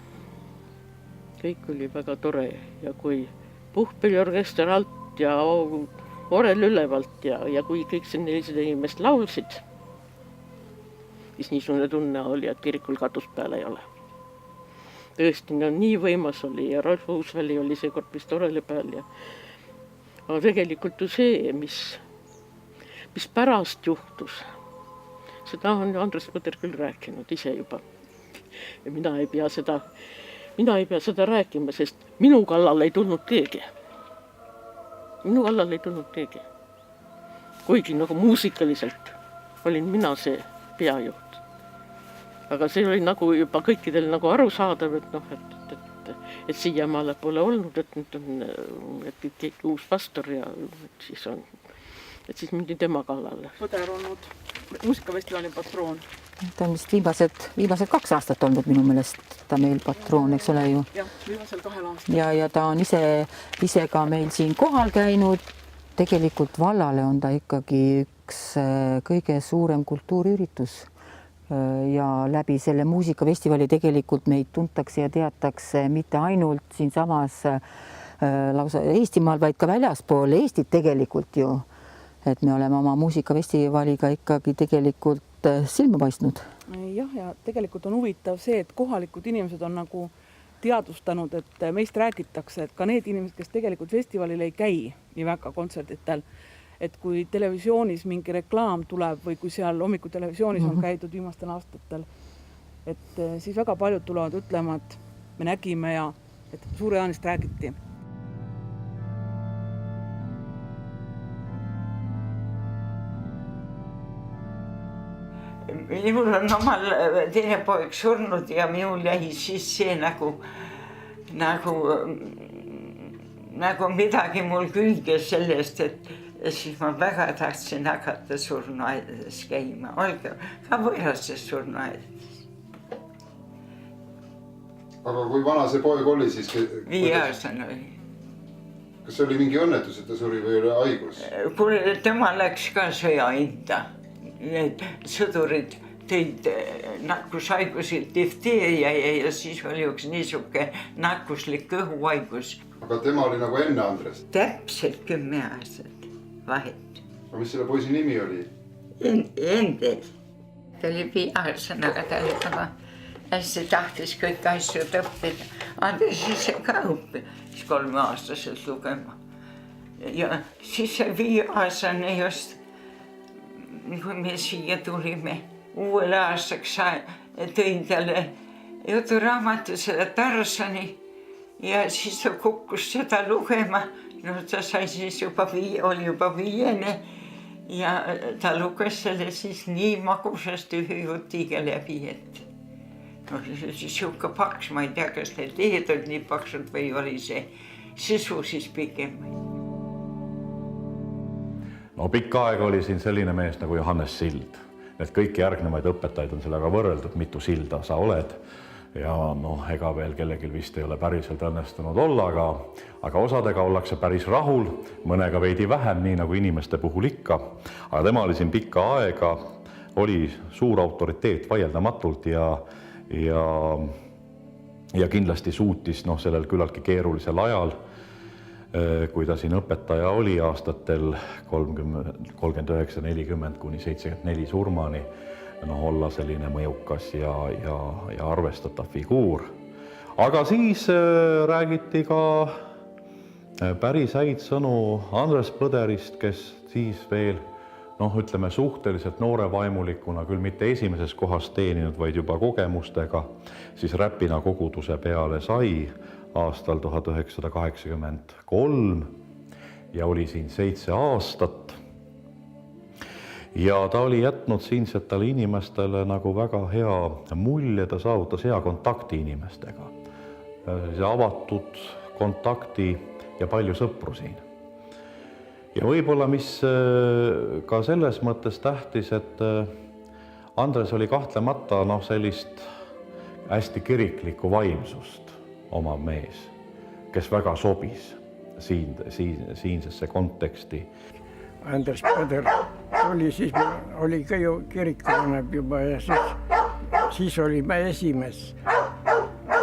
Kõik oli väga tore ja kui puhkpilliorkester alt ja orel ülevalt ja kui kõik see 400 inimest laulsid, siis niisugune tunne oli, et kirikul katust peal ei ole. Tõesti, nii võimas oli ja Rolf Uusväli oli seekord vist oreli peal. Aga tegelikult ju see, mis pärast juhtus, seda on Andres Põder küll rääkinud ise juba. Ja mina ei pea seda rääkima, sest minu kallal ei tulnud keegi. Kuigi nagu muusikaliselt olin mina see peajuht. Aga see oli nagu juba kõikidel nagu arusaadav, et siiamaale pole olnud, et nüüd on keegi uus pastor ja siis mindi tema kallale. Põder olnud muusikafestivali patroon. Ta on vist viimased 2 aastat olnud minu meelest ta meil patroon, eks ole ju. Jah, viimasel 2 aastat. Ja ta on ise ka meil siin kohal käinud. Tegelikult vallale on ta ikkagi üks kõige suurem kultuuriüritus. Ja läbi selle muusikafestivali tegelikult meid tuntakse ja teatakse mitte ainult siinsamas lausa Eestimaal, vaid ka väljaspool Eestit tegelikult ju. Et me oleme oma muusikafestivaliga ikkagi tegelikult silma paistnud. Jah, ja tegelikult on huvitav see, et kohalikud inimesed on nagu teadvustanud, et meist räägitakse, et ka need inimesed, kes tegelikult festivalil ei käi nii väga kontserditel, et kui televisioonis mingi reklaam tuleb või kui seal hommiku televisioonis on käidud viimastel aastatel, et siis väga paljud tulevad ütlema, et me nägime ja et Suure-Jaanist räägiti. Minul on omal teine poeg surnud ja minul jäi siis see nagu midagi mul külge sellest, et siis ma väga tahtsin hakata surnuaedades käima, olge ka võõrastes surnuaedades. Aga kui vana see poeg oli siis? 5-aastane oli. Kas see oli mingi õnnetus, et ta suri või oli haigus? Kuule, tema läks ka sõja hinda. Need sõdurid tõid nakkushaigusid difteeria ja siis oli üks niisuke nakkuslik õhuhaigus. Aga tema oli nagu enne Andrest? Täpselt 10 aastat vahet. Aga mis selle poisi nimi oli? Endel. Ta oli 5-aastane, aga ta oli väga hästi tahtis kõik asjad õppida. Andres ise ka õppis 3-aastaselt lugema. Ja siis see 5-aastane just, kui me siia tulime uuel aastaks, tõin talle juturaamatu seda Tarzani ja siis ta kukkus seda lugema. No ta sai siis oli juba 5 ja ta luges selle siis nii magusasti ühe jutiga läbi, et siuke paks, ma ei tea, kas need lehed olid nii paksud või oli see sisu siis pigem. No pikka aega oli siin selline mees nagu Johannes Sild. Need kõiki järgnevaid õpetajaid on sellega võrreldud, mitu silda sa oled. Ja ega veel kellelgi vist ei ole päriselt õnnestunud olla, aga osadega ollakse päris rahul, mõnega veidi vähem, nii nagu inimeste puhul ikka. Aga tema oli siin pikka aega, oli suur autoriteet vaieldamatult ja kindlasti suutis sellel küllaltki keerulisel ajal, kui ta siin õpetaja oli aastatel 39-40 kuni 74 surmani, olla selline mõjukas ja arvestatav figuur. Aga siis räägiti ka päris häid sõnu Andres Põderist, kes siis veel, ütleme suhteliselt noore vaimulikuna, küll mitte esimeses kohas teeninud, vaid juba kogemustega, siis räpina koguduse peale sai aastal 1983 ja oli siin 7 aastat. Ja ta oli jätnud siinsetele inimestele nagu väga hea mulje, ta saavutas hea kontakti inimestega. Avatud kontakti ja palju sõpru siin. Ja võib-olla mis ka selles mõttes tähtis, et Andres oli kahtlemata sellist hästi kiriklikku vaimsust omav mees. kes väga sobis siinsesse konteksti. Andres Põder oli siis, oli ka ju kirikuvanem juba ja siis olime esimees.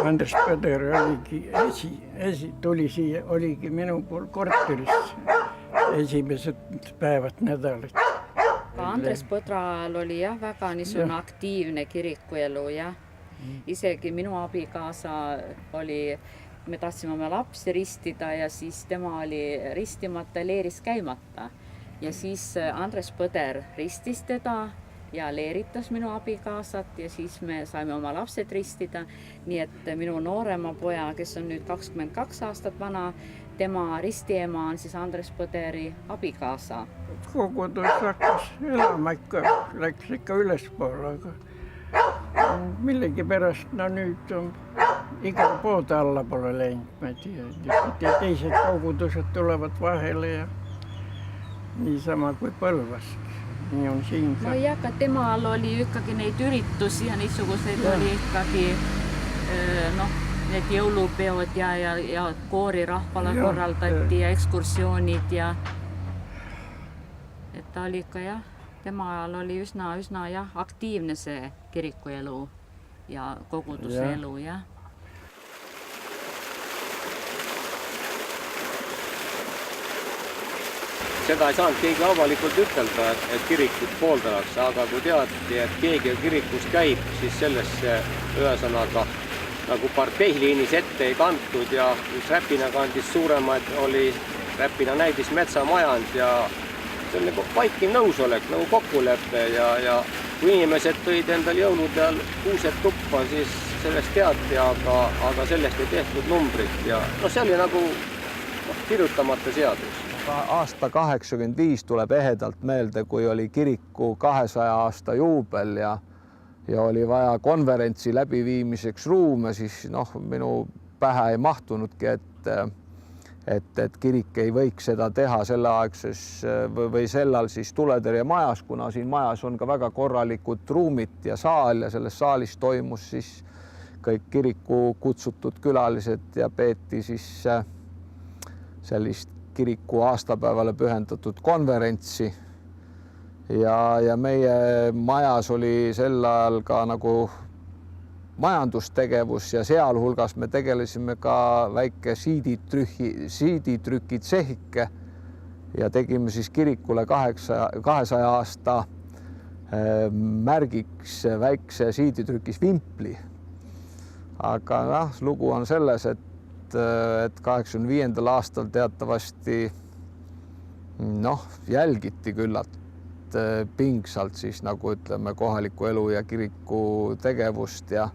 Andres Põder oligi tuli siia, oligi minu pool korteris esimesed päevad nädalat. Andres Põdral oli jah väga niisugune aktiivne kirikuelu jah. Isegi minu abikaasa oli, me tahtsime oma lapsi ristida ja siis tema oli ristimata leeris käimata. Ja siis Andres Põder ristis teda ja leeritas minu abikaasat ja siis me saime oma lapsed ristida. Nii et minu noorema poja, kes on nüüd 22 aastat vana, tema ristiema on siis Andres Põderi abikaasa. Kogudus hakkas elama ikka, läks ikka ülespoole, aga millegi pärast, no nüüd on igal pood alla pole läinud, ma tea, teised kogudused tulevad vahele ja niisama kui Põlvast. Nii on siin ka. No jah, ka temal oli ikkagi neid üritusi ja niisuguseid oli ikkagi need jõulupeod ja koorirahvale korraldati ja ekskursioonid ja et ta oli ikka jah, tema ajal oli üsna aktiivne see kirikuelu ja koguduse elu jah. Seda ei saanud keegi avalikult ütelda, et kirikut pooldavaks, aga kui teati, et keegi kirikus käib, siis sellesse ühesõnaga nagu parteiliinis ette ei kantud ja üks Räpina kandis suuremaid oli, Räpina näidis metsamajand ja see on nagu vaikiv nõusolek, nagu kokkulepe ja kui inimesed tõid endal jõulupeal kuused tuppa, siis sellest teati, aga sellest ei tehtud numbrit ja see oli nagu kirjutamata seadus. Aasta 85 tuleb ehedalt meelde, kui oli kiriku 200 aasta juubel ja oli vaja konverentsi läbiviimiseks ruume, siis minu pähe ei mahtunudki, et kirik ei võiks seda teha selleaegses või sellal siis tuletõrje majas, kuna siin majas on ka väga korralikud ruumid ja saal ja selles saalis toimus siis kõik kiriku kutsutud külalised ja peeti siis sellist kiriku aastapäevale pühendatud konverentsi ja meie majas oli sel ajal ka nagu majandustegevus ja sealhulgas me tegelesime ka väike siiditrüki tsehike ja tegime siis kirikule 200 aasta märgiks väikse siiditrükis vimpli. Aga lugu on selles, et 85. aastal teatavasti jälgiti küllalt pingsalt siis nagu ütleme kohaliku elu ja kiriku tegevust ja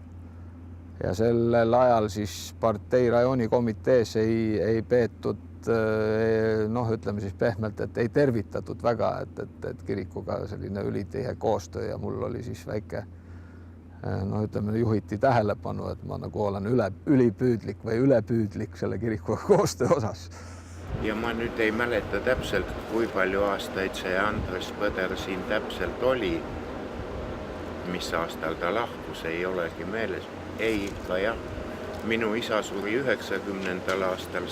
sellel ajal siis partei rajoonikomitees ei peetud ütleme siis pehmelt, et ei tervitatud väga, et kirikuga selline ülitihe koostöö ja mul oli siis väike ütleme, juhiti tähelepanu, et ma nagu olen ülipüüdlik või ülepüüdlik selle kirikuga koostöö osas. Ja ma nüüd ei mäleta täpselt, kui palju aastaid see Andres Põder siin täpselt oli. Mis aastal ta lahkus, ei olegi meeles. Ei, ikka jah. Minu isa suri 90. aastal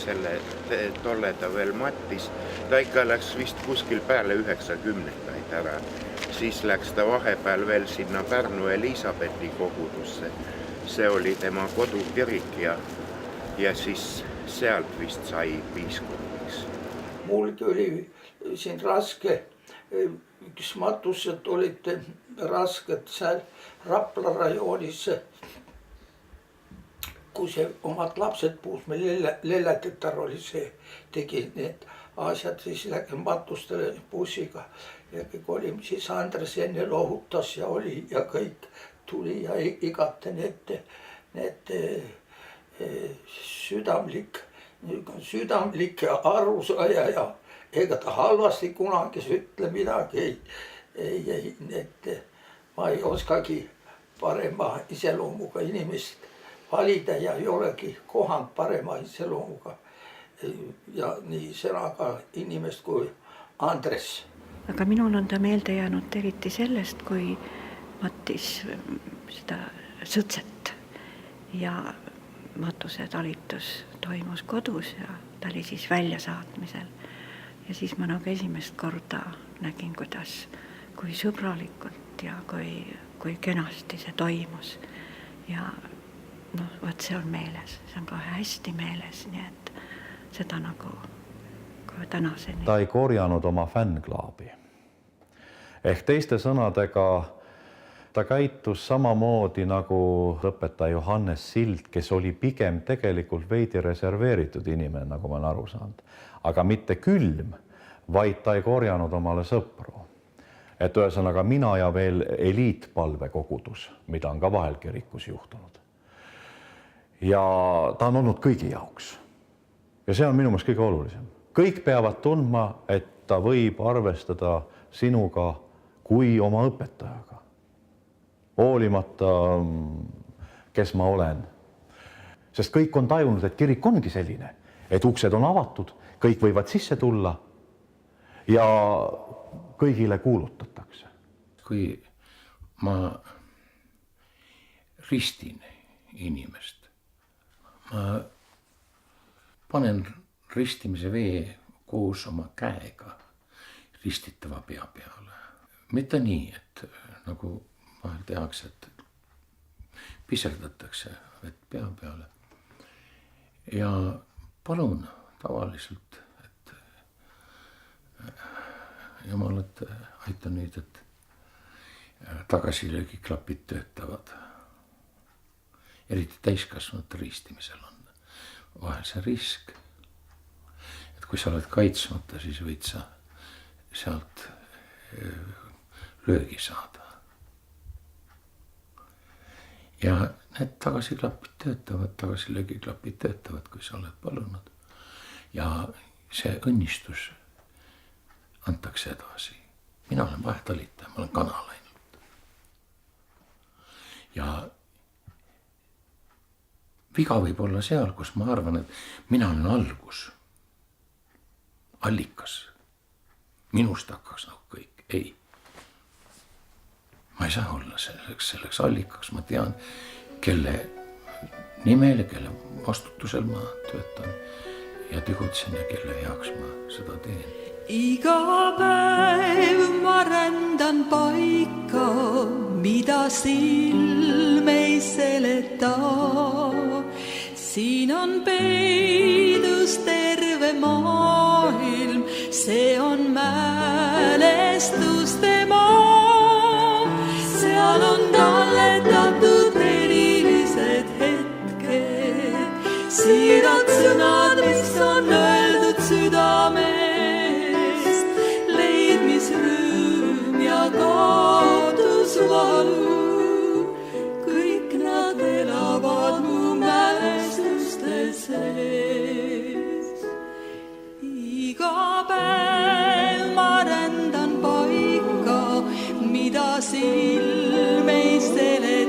tolle ta veel mattis. Ta ikka läks vist kuskil peale 90-ndaid ära. Siis läks ta vahepeal veel sinna Pärnu Elisabethi kogudusse. See oli tema kodukirik ja siis sealt vist sai piiskopiks. Mulgi oli siin raske, üks matused olid rasked seal Rapla rajoonis, kui omad lapsed puus, meil lelletütar oli see, tegi need asjad, siis läks matustele bussiga. Ja kõik olime, siis Andres enne lohutas ja oli ja kõik tuli ja igate need südamlik ja arusaja ja ega ta halvasti kunagi ütle midagi. Ma ei oskagi parema iseloomuga inimest valida ja ei olegi kohanud parema iseloomuga ja nii sõnaga inimest kui Andres. Aga minul on ta meelde jäänud eriti sellest, kui mattis seda sõtset ja matuse talitus toimus kodus ja ta oli siis väljasaatmisel. Ja siis ma nagu esimest korda nägin, kui sõbralikult ja kui kenasti see toimus. Ja vot see on meeles, see on kohe hästi meeles, nii et seda nagu tänaseni. Ta ei korjanud oma fännklaabi. Ehk teiste sõnadega ta käitus samamoodi nagu õpetaja Johannes Sild, kes oli pigem tegelikult veidi reserveeritud inimene, nagu ma olen aru saanud. Aga mitte külm, vaid ta ei korjanud omale sõpru. Et ühesõnaga mina ja veel eliitpalvekogudus, mida on ka vahel kirikus juhtunud. Ja ta on olnud kõigi jaoks. Ja see on minu meelest kõige olulisem. Kõik peavad tundma, et ta võib arvestada sinuga kui oma õpetajaga. Hoolimata, kes ma olen. Sest kõik on tajunud, et kirik ongi selline, et uksed on avatud, kõik võivad sisse tulla ja kõigile kuulutatakse. Kui ma ristin inimest, ma panen ristimise vee koos oma käega ristitava pea peale. Mitte nii, et nagu vahel tehakse, et piserdatakse vett pea peale. Ja palun tavaliselt, et Jumalat aita nüüd, et tagasilöögiklapid töötavad. Eriti täiskasvanute ristimisel on vahel see risk, et kui sa oled kaitsmata, siis võid sa sealt löögi saada. Ja need tagasilöögiklapid töötavad, kui sa oled palunud. Ja see õnnistus antakse edasi. Mina olen vahetalitaja, ma olen kanal ainult. Ja viga võib olla seal, kus ma arvan, et mina olen algus, allikas. Minust hakkaks nagu kõik. Ei. Ma ei saa olla selleks allikaks. Ma tean, kelle nimel ja kelle vastutusel ma töötan ja tegutsen ja kelle heaks ma seda teen. Iga päev ma rändan paika, mida silm ei seleta. Siin on peidus terve maailm, see on mälestuste maa. Seal on talletatud erilised hetked, siirad sõnad, mis on öeldud südamest, leidmisrõõm ja kaotusvalu, kõik nad elavad mu mälestuste sees. Iga päev ma rändan paika, mida silm ei seleta.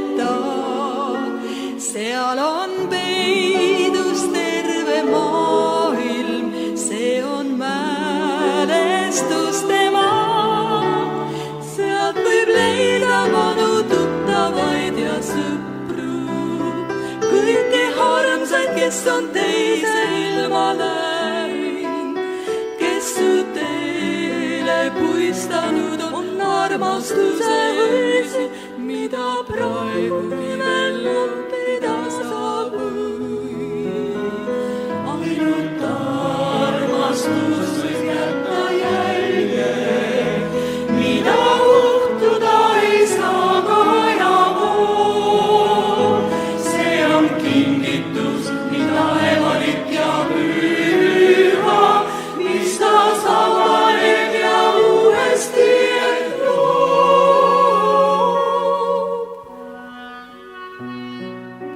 Seal on peidus terve maailm, see on mälestuste maa. Sealt võib leida vanu tuttavaid ja sõpru, kõiki armsaid, kes on teise ilma läinud, kes su teele puistanud on armastuse õisi, mida praegu veel õppida saab. Ainult armastus võib jätta jälge, mida uhtuda ei saa ka enam. See on kingitus, mida evanik ja püha, mis ta savaneb ja uuesti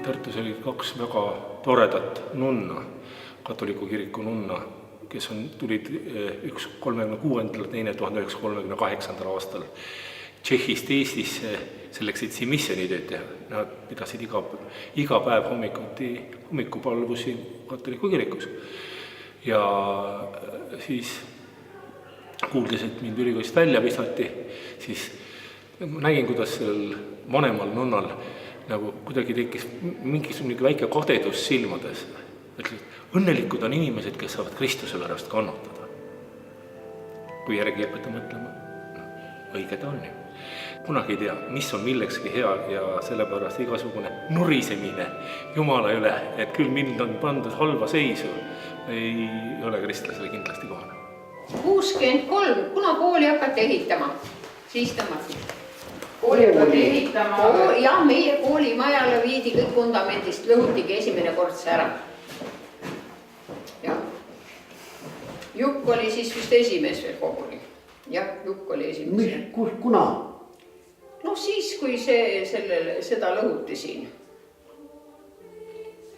Tartus oli kaks väga toredat nunna, katoliku kiriku nunna, kes tulid üks 36. teine 1938. aastal Tšehhist Eestisse selleks, et siin missioonitööd teha. Nad pidasid iga päev hommikupalvusi katoliku kirikus. Ja siis kuuldes, et mind ülikoolist välja visati, siis nägin, kuidas sellel vanemal nunnal nagu kuidagi tekkis mingisugune väike kadedus silmades. õnnelikud on inimesed, kes saavad Kristuse pärast kannatada. Kui järgi hakata mõtlema, õige ta on ju. Kunagi ei tea, mis on millekski hea ja sellepärast igasugune nurisemine Jumala üle, et küll mind on pandud halva seisu, ei ole kristlasele kindlasti kohane. 63, kuna kooli hakati ehitama, siis tõmmati. Kooli hakati ehitama ja meie koolimajale viidi kõik vundamendist, lõhutigi esimene kord see ära. Jukk oli siis vist esimees veel koguni. Jah, Jukk oli esimees. Kuna? No siis, kui seda lõhuti siin.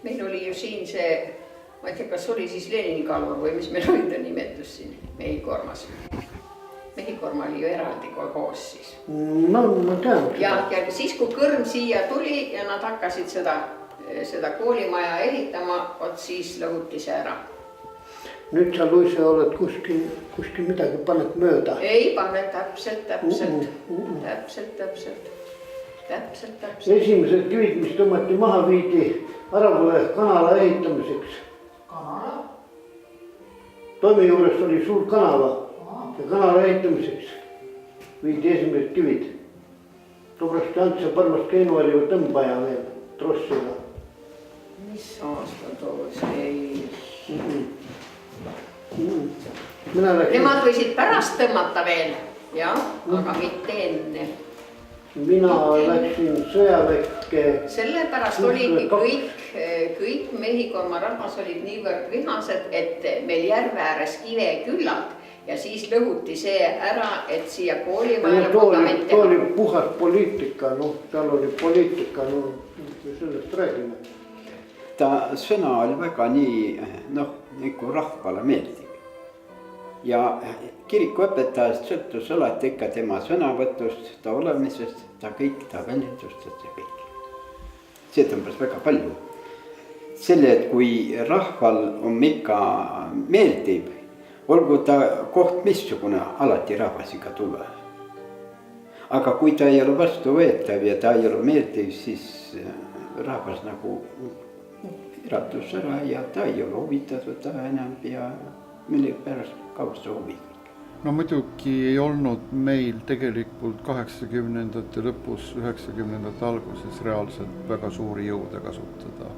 Meil oli ju siin see, ma ei tea, kas oli siis Lenini kalur või mis meil oli ta nimetus siin, Mehikormas. Mehikorma oli ju eraldi koos siis. No, ma tean. Ja siis, kui Kõrm siia tuli ja nad hakkasid seda koolimaja ehitama, siis lõhuti see ära. Nüüd sa, Luise, oled kuskil midagi paned mööda? Ei pane täpselt. Esimesed kivid, mis tõmmati maha, viidi Aravale kanala ehitamiseks. Kanala? Toimi juures oli suur kanala ja kanala ehitamiseks viidi esimesed kivid. Tobrast Jantse Parmas Keinu oli ju tõmbaja veel trossiga. Mis aasta toos ei... Nemad võisid pärast tõmmata veel, jah, aga mitte enne. Mina läksin sõjaväkke. Sellepärast oligi kõik Mehikorma rahvas olid niivõrd vihased, et meil järve ääres kive küllalt ja siis lõhuti see ära, et siia koolimajale vundamente. Too oli puhas poliitika, seal oli poliitika, sellest räägime. Ta sõna oli väga nagu rahvale meeldib. Ja kirikuõpetajast sõltus alati ikka tema sõnavõtust, ta olemisest, ta väljendustest ja kõik. See tõmbas väga palju. Selle, et kui rahval on ikka meeldib, olgu ta koht missugune, alati rahvas ikka tuleb. Aga kui ta ei ole vastuvõetav ja ta ei ole meeldiv, siis rahvas nagu eratus ära ja ta ei ole huvitatud ta enam ja mille pärast kausta huvi. No muidugi ei olnud meil tegelikult 80ndate lõpus, 90ndate alguses reaalselt väga suuri jõude kasutada.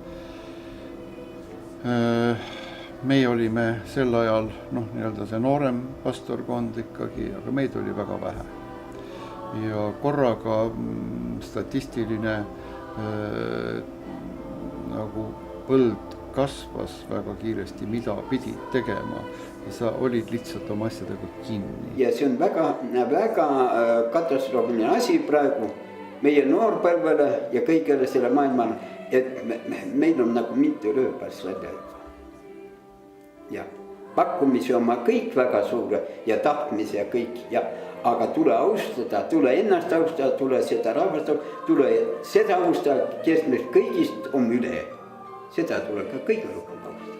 Meie olime sel ajal nii-öelda see noorem pastorkond ikkagi, aga meid oli väga vähe. Ja korraga statistiline nagu põld kasvas väga kiiresti, mida pidid tegema ja sa olid lihtsalt oma asjadega kinni. Ja see on väga katastroofiline asi praegu meie noorpõlvele ja kõigele selle maailmale, et meil on nagu mitte rööbas välja juba. Ja pakkumisi oma kõik väga suure ja tahtmise ja kõik, aga tule austada, tule ennast austada, tule seda rahvast, tule seda austada, kes meil kõigist on üle. Seda tuleb ka kõige rohkem austada.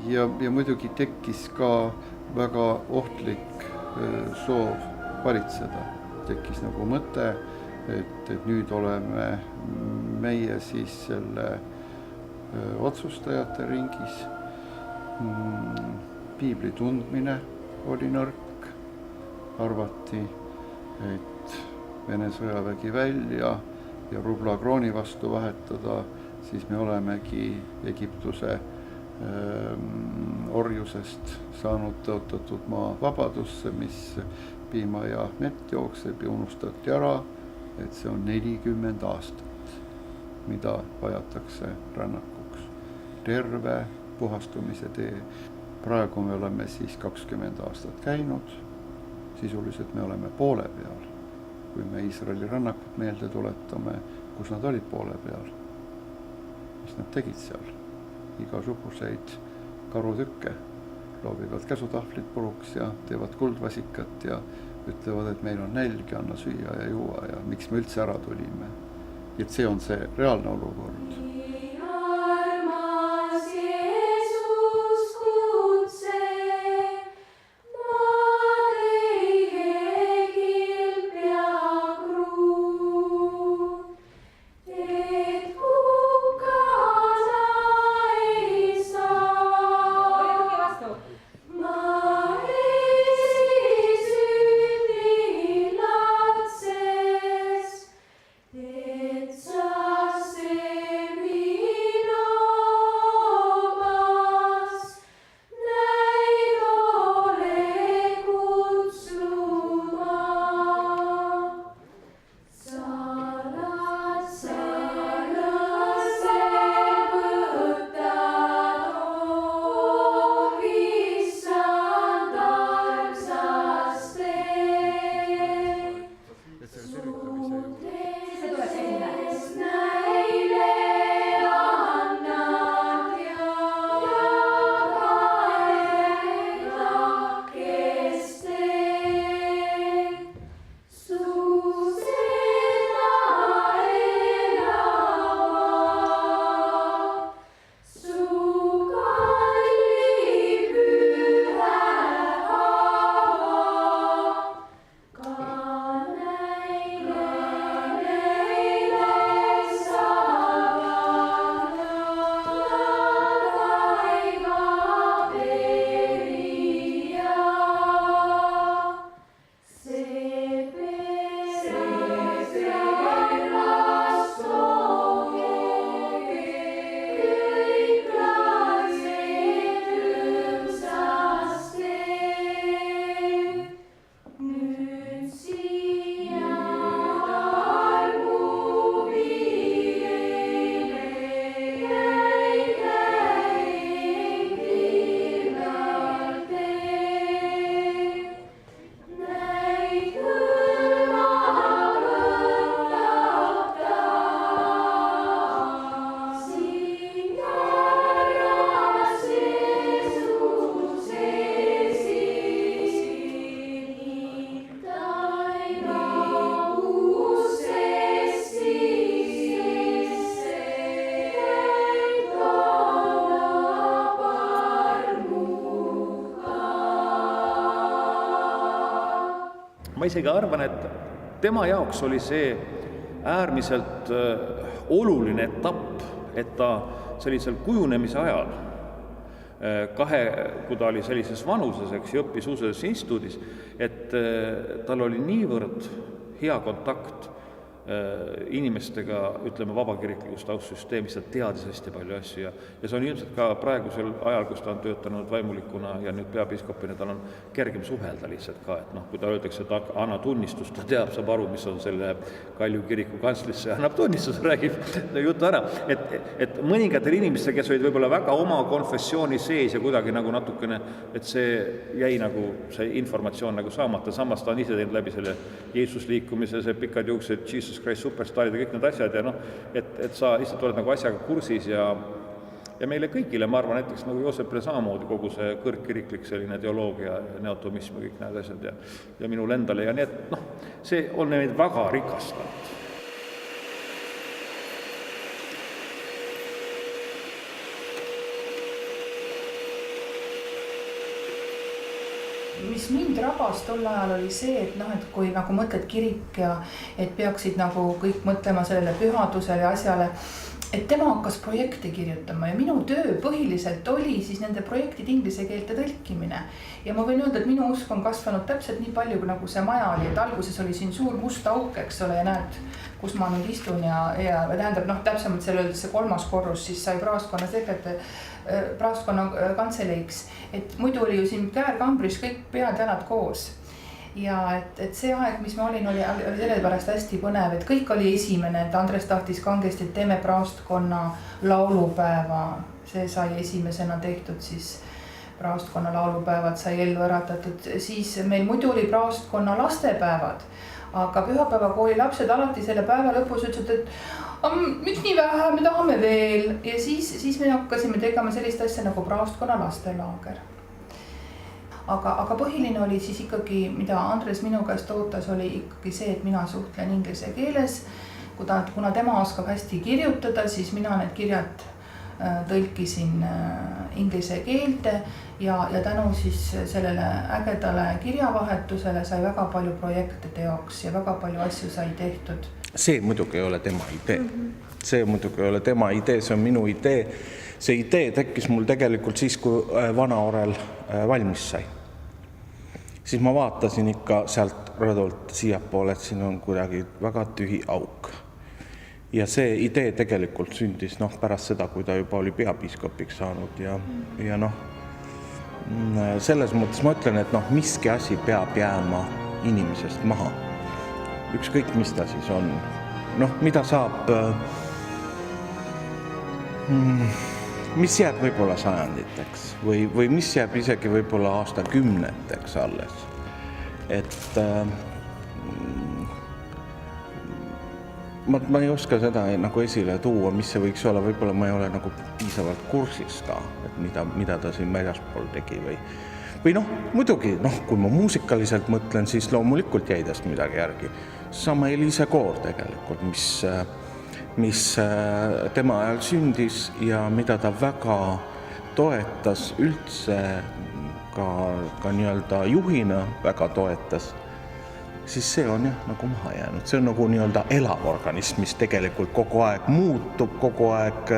Ja muidugi tekkis ka väga ohtlik soov valitseda. Tekkis nagu mõte, et nüüd oleme meie siis selle otsustajate ringis. Piibli tundmine oli nõrk. Arvati, et Vene sõjavägi välja ja rubla krooni vastu vahetada, siis me olemegi Egiptuse orjusest saanud tõotatud maa vabadusse, mis piima ja mett jookseb ja unustati ära, et see on 40 aastat, mida vajatakse rännakuks. Terve puhastumise tee. Praegu me oleme siis 20 aastat käinud, sisuliselt me oleme poole peal. Kui me Iisraeli rännakut meelde tuletame, kus nad olid poole peal. Mis nad tegid seal? Igasuguseid karutükke, loobivad käsutahvlid puruks ja teevad kuldvasikat ja ütlevad, et meil on nälg ja anna süüa ja juua ja miks me üldse ära tulime. Et see on see reaalne olukord. ma isegi arvan, et tema jaoks oli see äärmiselt oluline etapp, et ta sellisel kujunemise ajal, kui ta oli sellises vanuses, eks, ja õppis uues instituudis, et tal oli niivõrd hea kontakt inimestega, ütleme, vabakiriklikust taustsüsteemist, ta teadis hästi palju asju ja see on ilmselt ka praegusel ajal, kus ta on töötanud vaimulikuna ja nüüd peapiiskopina, tal on kergem suhelda lihtsalt ka, et kui ta öeldakse, et anna tunnistust, ta teab, saab aru, mis on selle Kalju kiriku kantslisse ja annab tunnistuse, räägib jutu ära, et mõningatel inimestel, kes olid võib-olla väga oma konfessiooni sees ja kuidagi nagu natukene, et see jäi nagu see informatsioon nagu saamata, samas ta on ise teinud läbi selle Jeesus liikumise, see pikad juuksed, Jesus Christ superstaarid ja kõik need asjad ja et sa lihtsalt oled nagu asjaga kursis ja meile kõigile, ma arvan, näiteks nagu Joosepile samamoodi kogu see kõrgkiriklik selline teoloogia, neotomism ja kõik need asjad ja minul endale ja nii, et see on meid väga rikastanud. Mis mind rabas tol ajal oli see, et et kui nagu mõtled kirik ja et peaksid nagu kõik mõtlema sellele pühadusele ja asjale, et tema hakkas projekte kirjutama ja minu töö põhiliselt oli siis nende projektide inglise keelte tõlkimine. Ja ma võin öelda, et minu usk on kasvanud täpselt nii palju, kui nagu see maja oli, et alguses oli siin suur must auk, eks ole, ja näed, kus ma nüüd istun ja tähendab, täpsemalt seal öeldes see 3. korrus, siis sai praastkonna kantseleiks, et muidu oli ju siin käärkambris kõik pead jalad koos. Ja et see aeg, mis ma olin, oli selle pärast hästi põnev, et kõik oli esimene, et Andres tahtis kangesti, et teeme praastkonna laulupäeva, see sai esimesena tehtud, siis praastkonna laulupäevad sai ellu äratatud, siis meil muidu oli praastkonna lastepäevad, aga pühapäevakooli lapsed alati selle päeva lõpus ütlesid, et miks nii vähe, me tahame veel ja siis me hakkasime tegema sellist asja nagu praastkonna lastelaager. Aga põhiline oli siis ikkagi, mida Andres minu käest ootas, oli ikkagi see, et mina suhtlen inglise keeles. Kuna tema oskab hästi kirjutada, siis mina need kirjad tõlkisin inglise keelte ja tänu siis sellele ägedale kirjavahetusele sai väga palju projekte teoks ja väga palju asju sai tehtud. See muidugi ei ole tema idee. See muidugi ei ole tema idee, see on minu idee. See idee tekkis mul tegelikult siis, kui Vana-Orel valmis sai. Siis ma vaatasin ikka sealt rõdult siiapoole, et siin on kuidagi väga tühi auk. Ja see idee tegelikult sündis pärast seda, kui ta juba oli peapiiskopiks saanud ja selles mõttes ma ütlen, et miski asi peab jääma inimesest maha. Ükskõik, mis ta siis on. Mida saab, mis jääb võib-olla sajanditeks või mis jääb isegi võib-olla aastakümneteks alles. Et ma ei oska seda nagu esile tuua, mis see võiks olla, võib-olla ma ei ole nagu piisavalt kursis ka, et mida ta siin väljaspool tegi või muidugi, kui ma muusikaliselt mõtlen, siis loomulikult jäi tast midagi järgi. Sama Eliise koor tegelikult, mis tema ajal sündis ja mida ta väga toetas üldse ka nii-öelda juhina väga toetas, siis see on nagu maha jäänud. See on nagu nii-öelda elav organism, mis tegelikult kogu aeg muutub, kogu aeg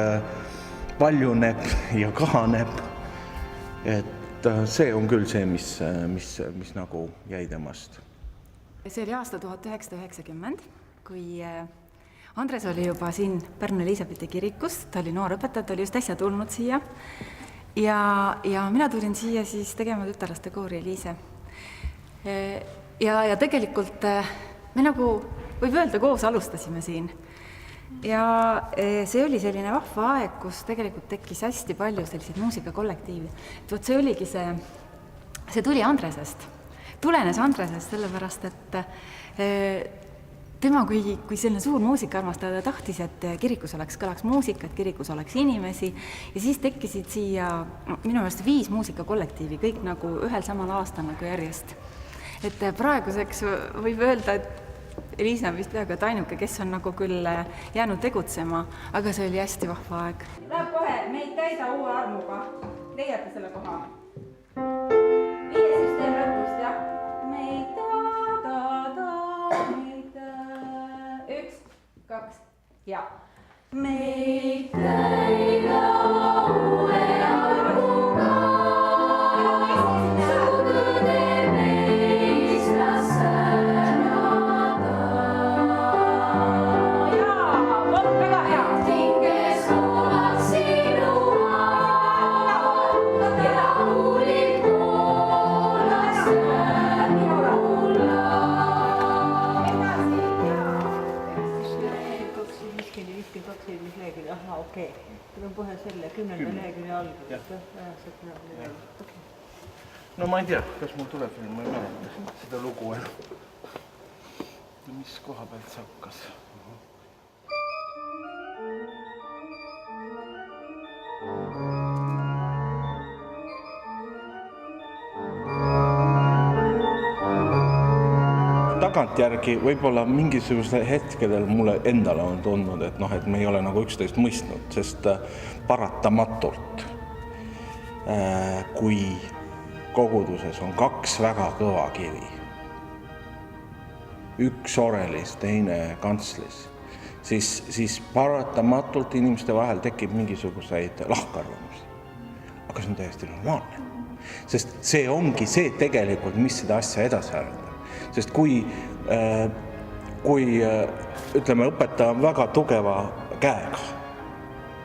paljuneb ja kahaneb. Et see on küll see, mis nagu jäi temast. See oli aasta 1990, kui Andres oli juba siin Pärnu Eliisabethi kirikus, ta oli noor õpetaja, ta oli just äsja tulnud siia. Ja mina tulin siia siis tegema tütarlaste koori Eliise. Ja tegelikult me nagu, võib öelda, koos alustasime siin. Ja see oli selline vahva aeg, kus tegelikult tekkis hästi palju selliseid muusikakollektiivi. See oligi see tuli Andresest. Tulenes Andresest sellepärast, et tema kui selline suur muusikaarmastaja tahtis, et kirikus kõlaks muusika, et kirikus oleks inimesi ja siis tekkisid siia minu meelest 5 muusikakollektiivi, kõik nagu ühel samal aastal nagu järjest. Et praeguseks võib öelda, et Eliisa on vist peaaegu ainuke, kes on nagu küll jäänud tegutsema, aga see oli hästi vahva aeg. Läheb kohe, meid täida uue armuga. Leiate selle koha. Viie süsteem lõpust, jah? Meid taga Ja. Meid täida uue armuga, sugade meist las särada. Hinges voolab sinu maal ja huulid voolab särmulla. Okei. Tuleb kohe selle 10. lehekülje algusest. No ma ei tea, kas mul tuleb veel, ma ei mäleta seda lugu enam. Mis koha pealt see hakkas? Tagantjärgi võib-olla mingisugusel hetkedel mulle endale on tundnud, et noh, et me ei ole nagu üksteist mõistnud, sest paratamatult, kui koguduses on kaks väga kõva kivi, üks orelis, teine kantslis, siis paratamatult inimeste vahel tekib mingisuguseid lahkarvamusi. Aga see on täiesti normaalne, sest see ongi see tegelikult, mis seda asja edasi arendab. Sest kui ütleme, õpetaja on väga tugeva käega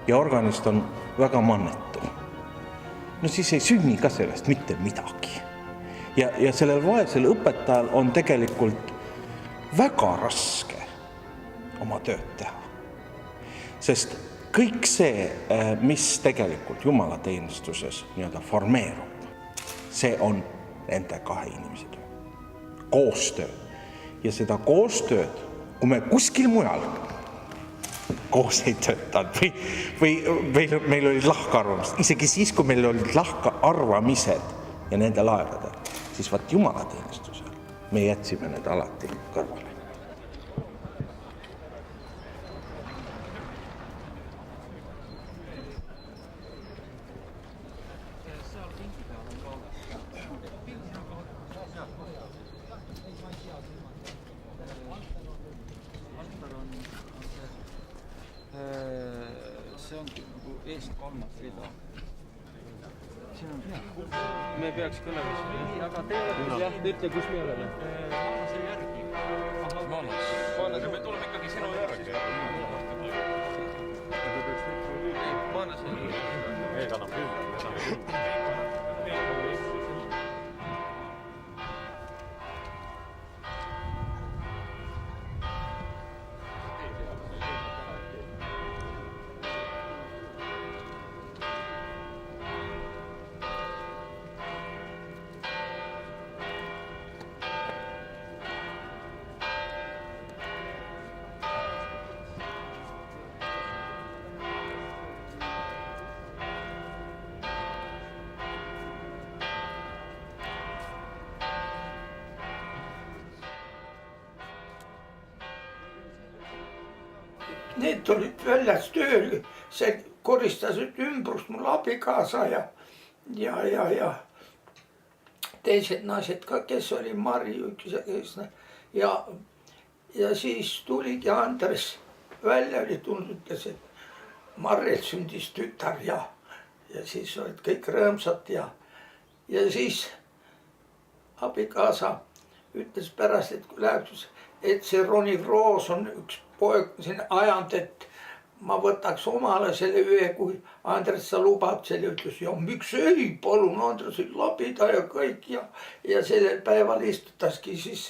ja organist on väga mannetu, no siis ei sünni ka sellest mitte midagi. Ja sellel vaesel õpetajal on tegelikult väga raske oma tööd teha. Sest kõik see, mis tegelikult jumalateenistuses nii-öelda formeerub, see on nende kahe inimese töö. Koostöö. Ja seda koostööd, kui me kuskil mujal koos ei töötanud või meil oli lahkarvamus, isegi siis, kui meil olid lahkarvamised ja nendel aegadel, siis vaat jumalateenistusel me jätsime need alati kõrvale. See ongi nagu eest kolmas rida. Siin on me peaks kõnevis. Aga jah, ütle, kus me oleme. Maanase järgi. Maanase. Me tuleme ikkagi sinu järgi. Maanase järgi. Ei kannab küll. Need olid väljas tööl, see koristasid ümbrust mul abikaasa ja teised naised ka, kes oli Mari üks ja siis tuligi Andres välja, oli tulnud, ütles, et Marrel sündis tütar ja siis olid kõik rõõmsad ja siis abikaasa ütles pärast, et kui läheb, et see Roni Roos on üks poeg siin ajanud, et ma võtaks omale selle ühe, kui Andres, sa lubad selle, ütles ja miks ei, palun Andresi labida ja kõik ja sellel päeval istutaski siis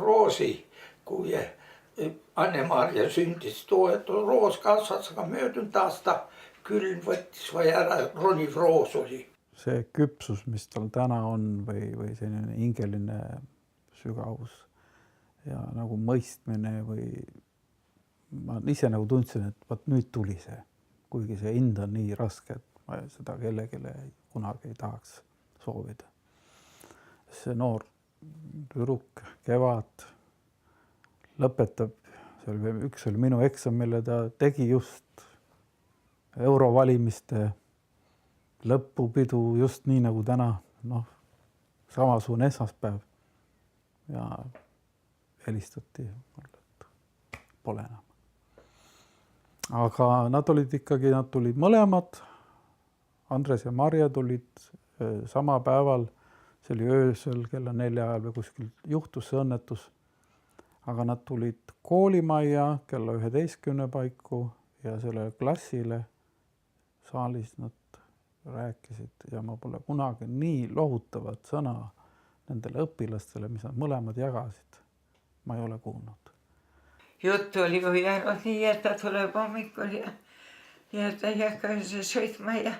Roosi, kui Anne-Maria sündis too, et Roos kasvas, aga möödunud aasta külm võttis või ära, Roni Roos oli. See küpsus, mis tal täna on või selline hingeline sügavus ja nagu mõistmine või ma ise nagu tundsin, et vaat nüüd tuli see, kuigi see hind on nii raske, et ma seda kellelegi kunagi ei tahaks soovida. See noor tüdruk Kevad lõpetab, üks oli minu eksam, mille ta tegi just eurovalimiste lõpupidu just nii nagu täna, samasugune esmaspäev ja helistati, et pole enam. aga nad tulid mõlemad, Andres ja Marje tulid sama päeval, see oli öösel kella 4 ajal või kuskil juhtus see õnnetus, aga nad tulid koolimajja kella 11 paiku ja sellele klassile saalis nad rääkisid ja ma pole kunagi nii lohutavat sõna nendele õpilastele, mis nad mõlemad jagasid, ma ei ole kuulnud. Juttu oli ju jäänud nii, et ta tuleb hommikul ja ta ei hakka sõitma ja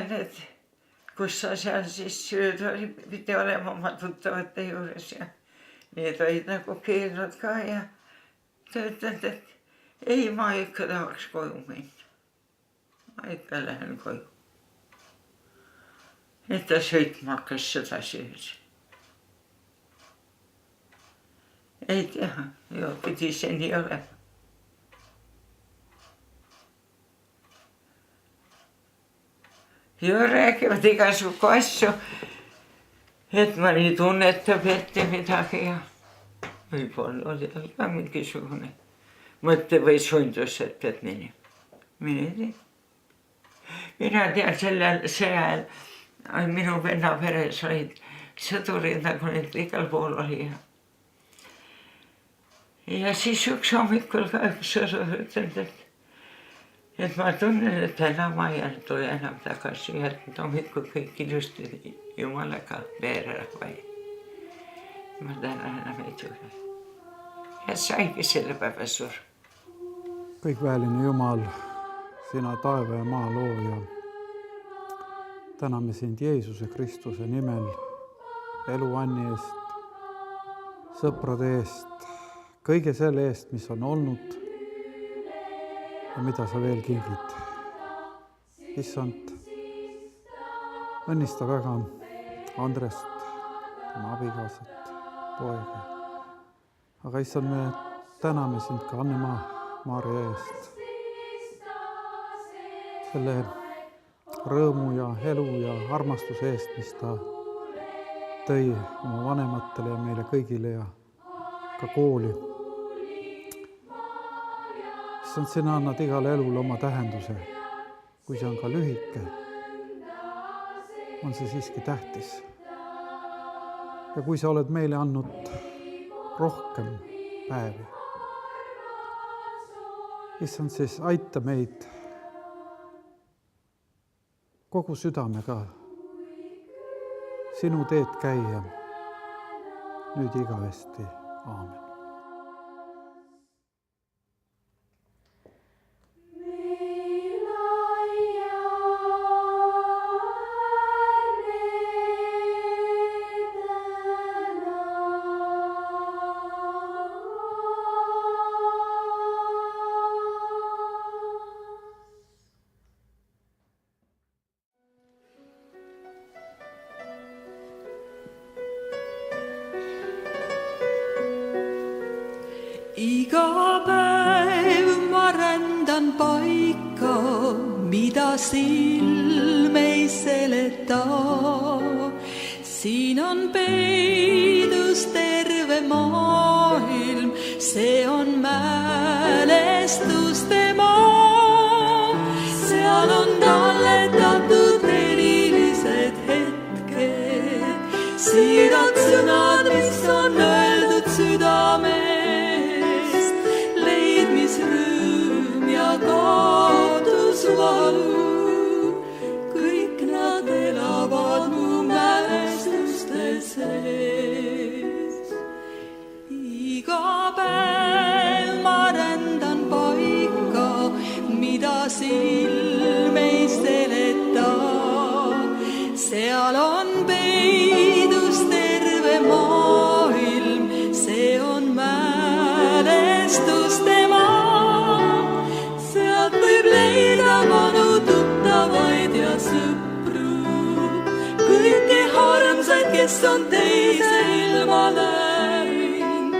need, kus sa seal siis sööd oli, pidi olema oma tuttavate juures ja need olid nagu keelnud ka ja ta ütles, et ei, ma ikka tahaks koju minna. Ma ikka lähen koju. Et ta sõitma hakkas seda sööd. Ei tea, joo, pidi see nii olema. Ja räägivad igasugu asju, et mõni tunnetab ette midagi ja võib-olla oli tal ka mingisugune mõte või sundus, et mine. Mine tea. Mina tean sellel ajal, minu venna peres olid sõdurid, nagu neid igal pool oli. Ja siis üks hommikul ka üks sõdur ütles, et ma tunnen, et enam ma ei tule enam tagasi ja et hommikul kõik ilusti Jumalaga veerahva. Ma täna enam ei tule. Ja saigi selle päeva surma. Kõikväeline Jumal, sina taeva ja maa looja. Täname sind Jeesuse Kristuse nimel, elu Anni eest, sõprade eest, kõige selle eest, mis on olnud ja mida sa veel kingid. Issand, õnnista väga Andrest, tema abikaasat, poega. Aga issand, me täname sind ka Anne-Maarja eest. Selle rõõmu ja elu ja armastuse eest, mis ta tõi oma vanematele ja meile kõigile ja ka kooli. Issand, sina annad igale elule oma tähenduse. Kui see on ka lühike, on see siiski tähtis. Ja kui sa oled meile andnud rohkem päevi, issand, siis aita meid kogu südamega sinu teed käia nüüd igavesti. Aamen. Iga päev ma rändan paika, mida silm ei seleta. Siin on peidus terve maailm, see on mälestuste maa. Seal on talletatud erilised hetked, siirad sõnad, mis on öeldud südames. Kaotusvalu, kõik nad elavad mu mälestuste sees. Iga päev ma rändan paika, mida silm ei seleta. Seal on peidus terve maailm, see on mälestuste maa. Võib leida manu tuttavaid ja sõpru, kõiki armsaid, kes on teise ilma läinud,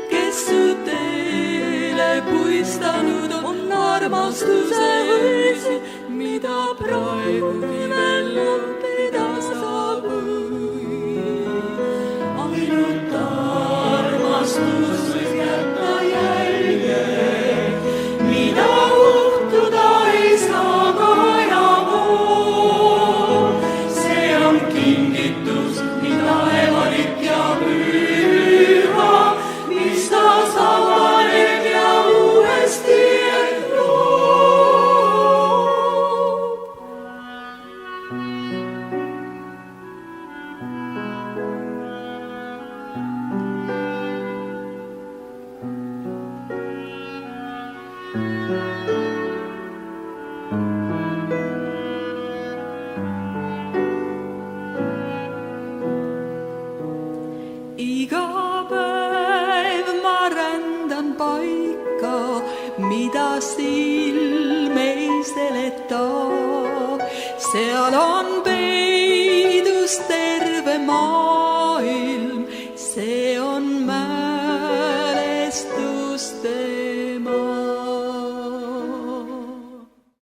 kes su teele puistanud on armastuse võisi, mida praegugi veel õppida saab. Ainult armastus võib jätta jälge, mida paika, mida silm ei seleta. Seal on peidus terve maailm, see on mälestuste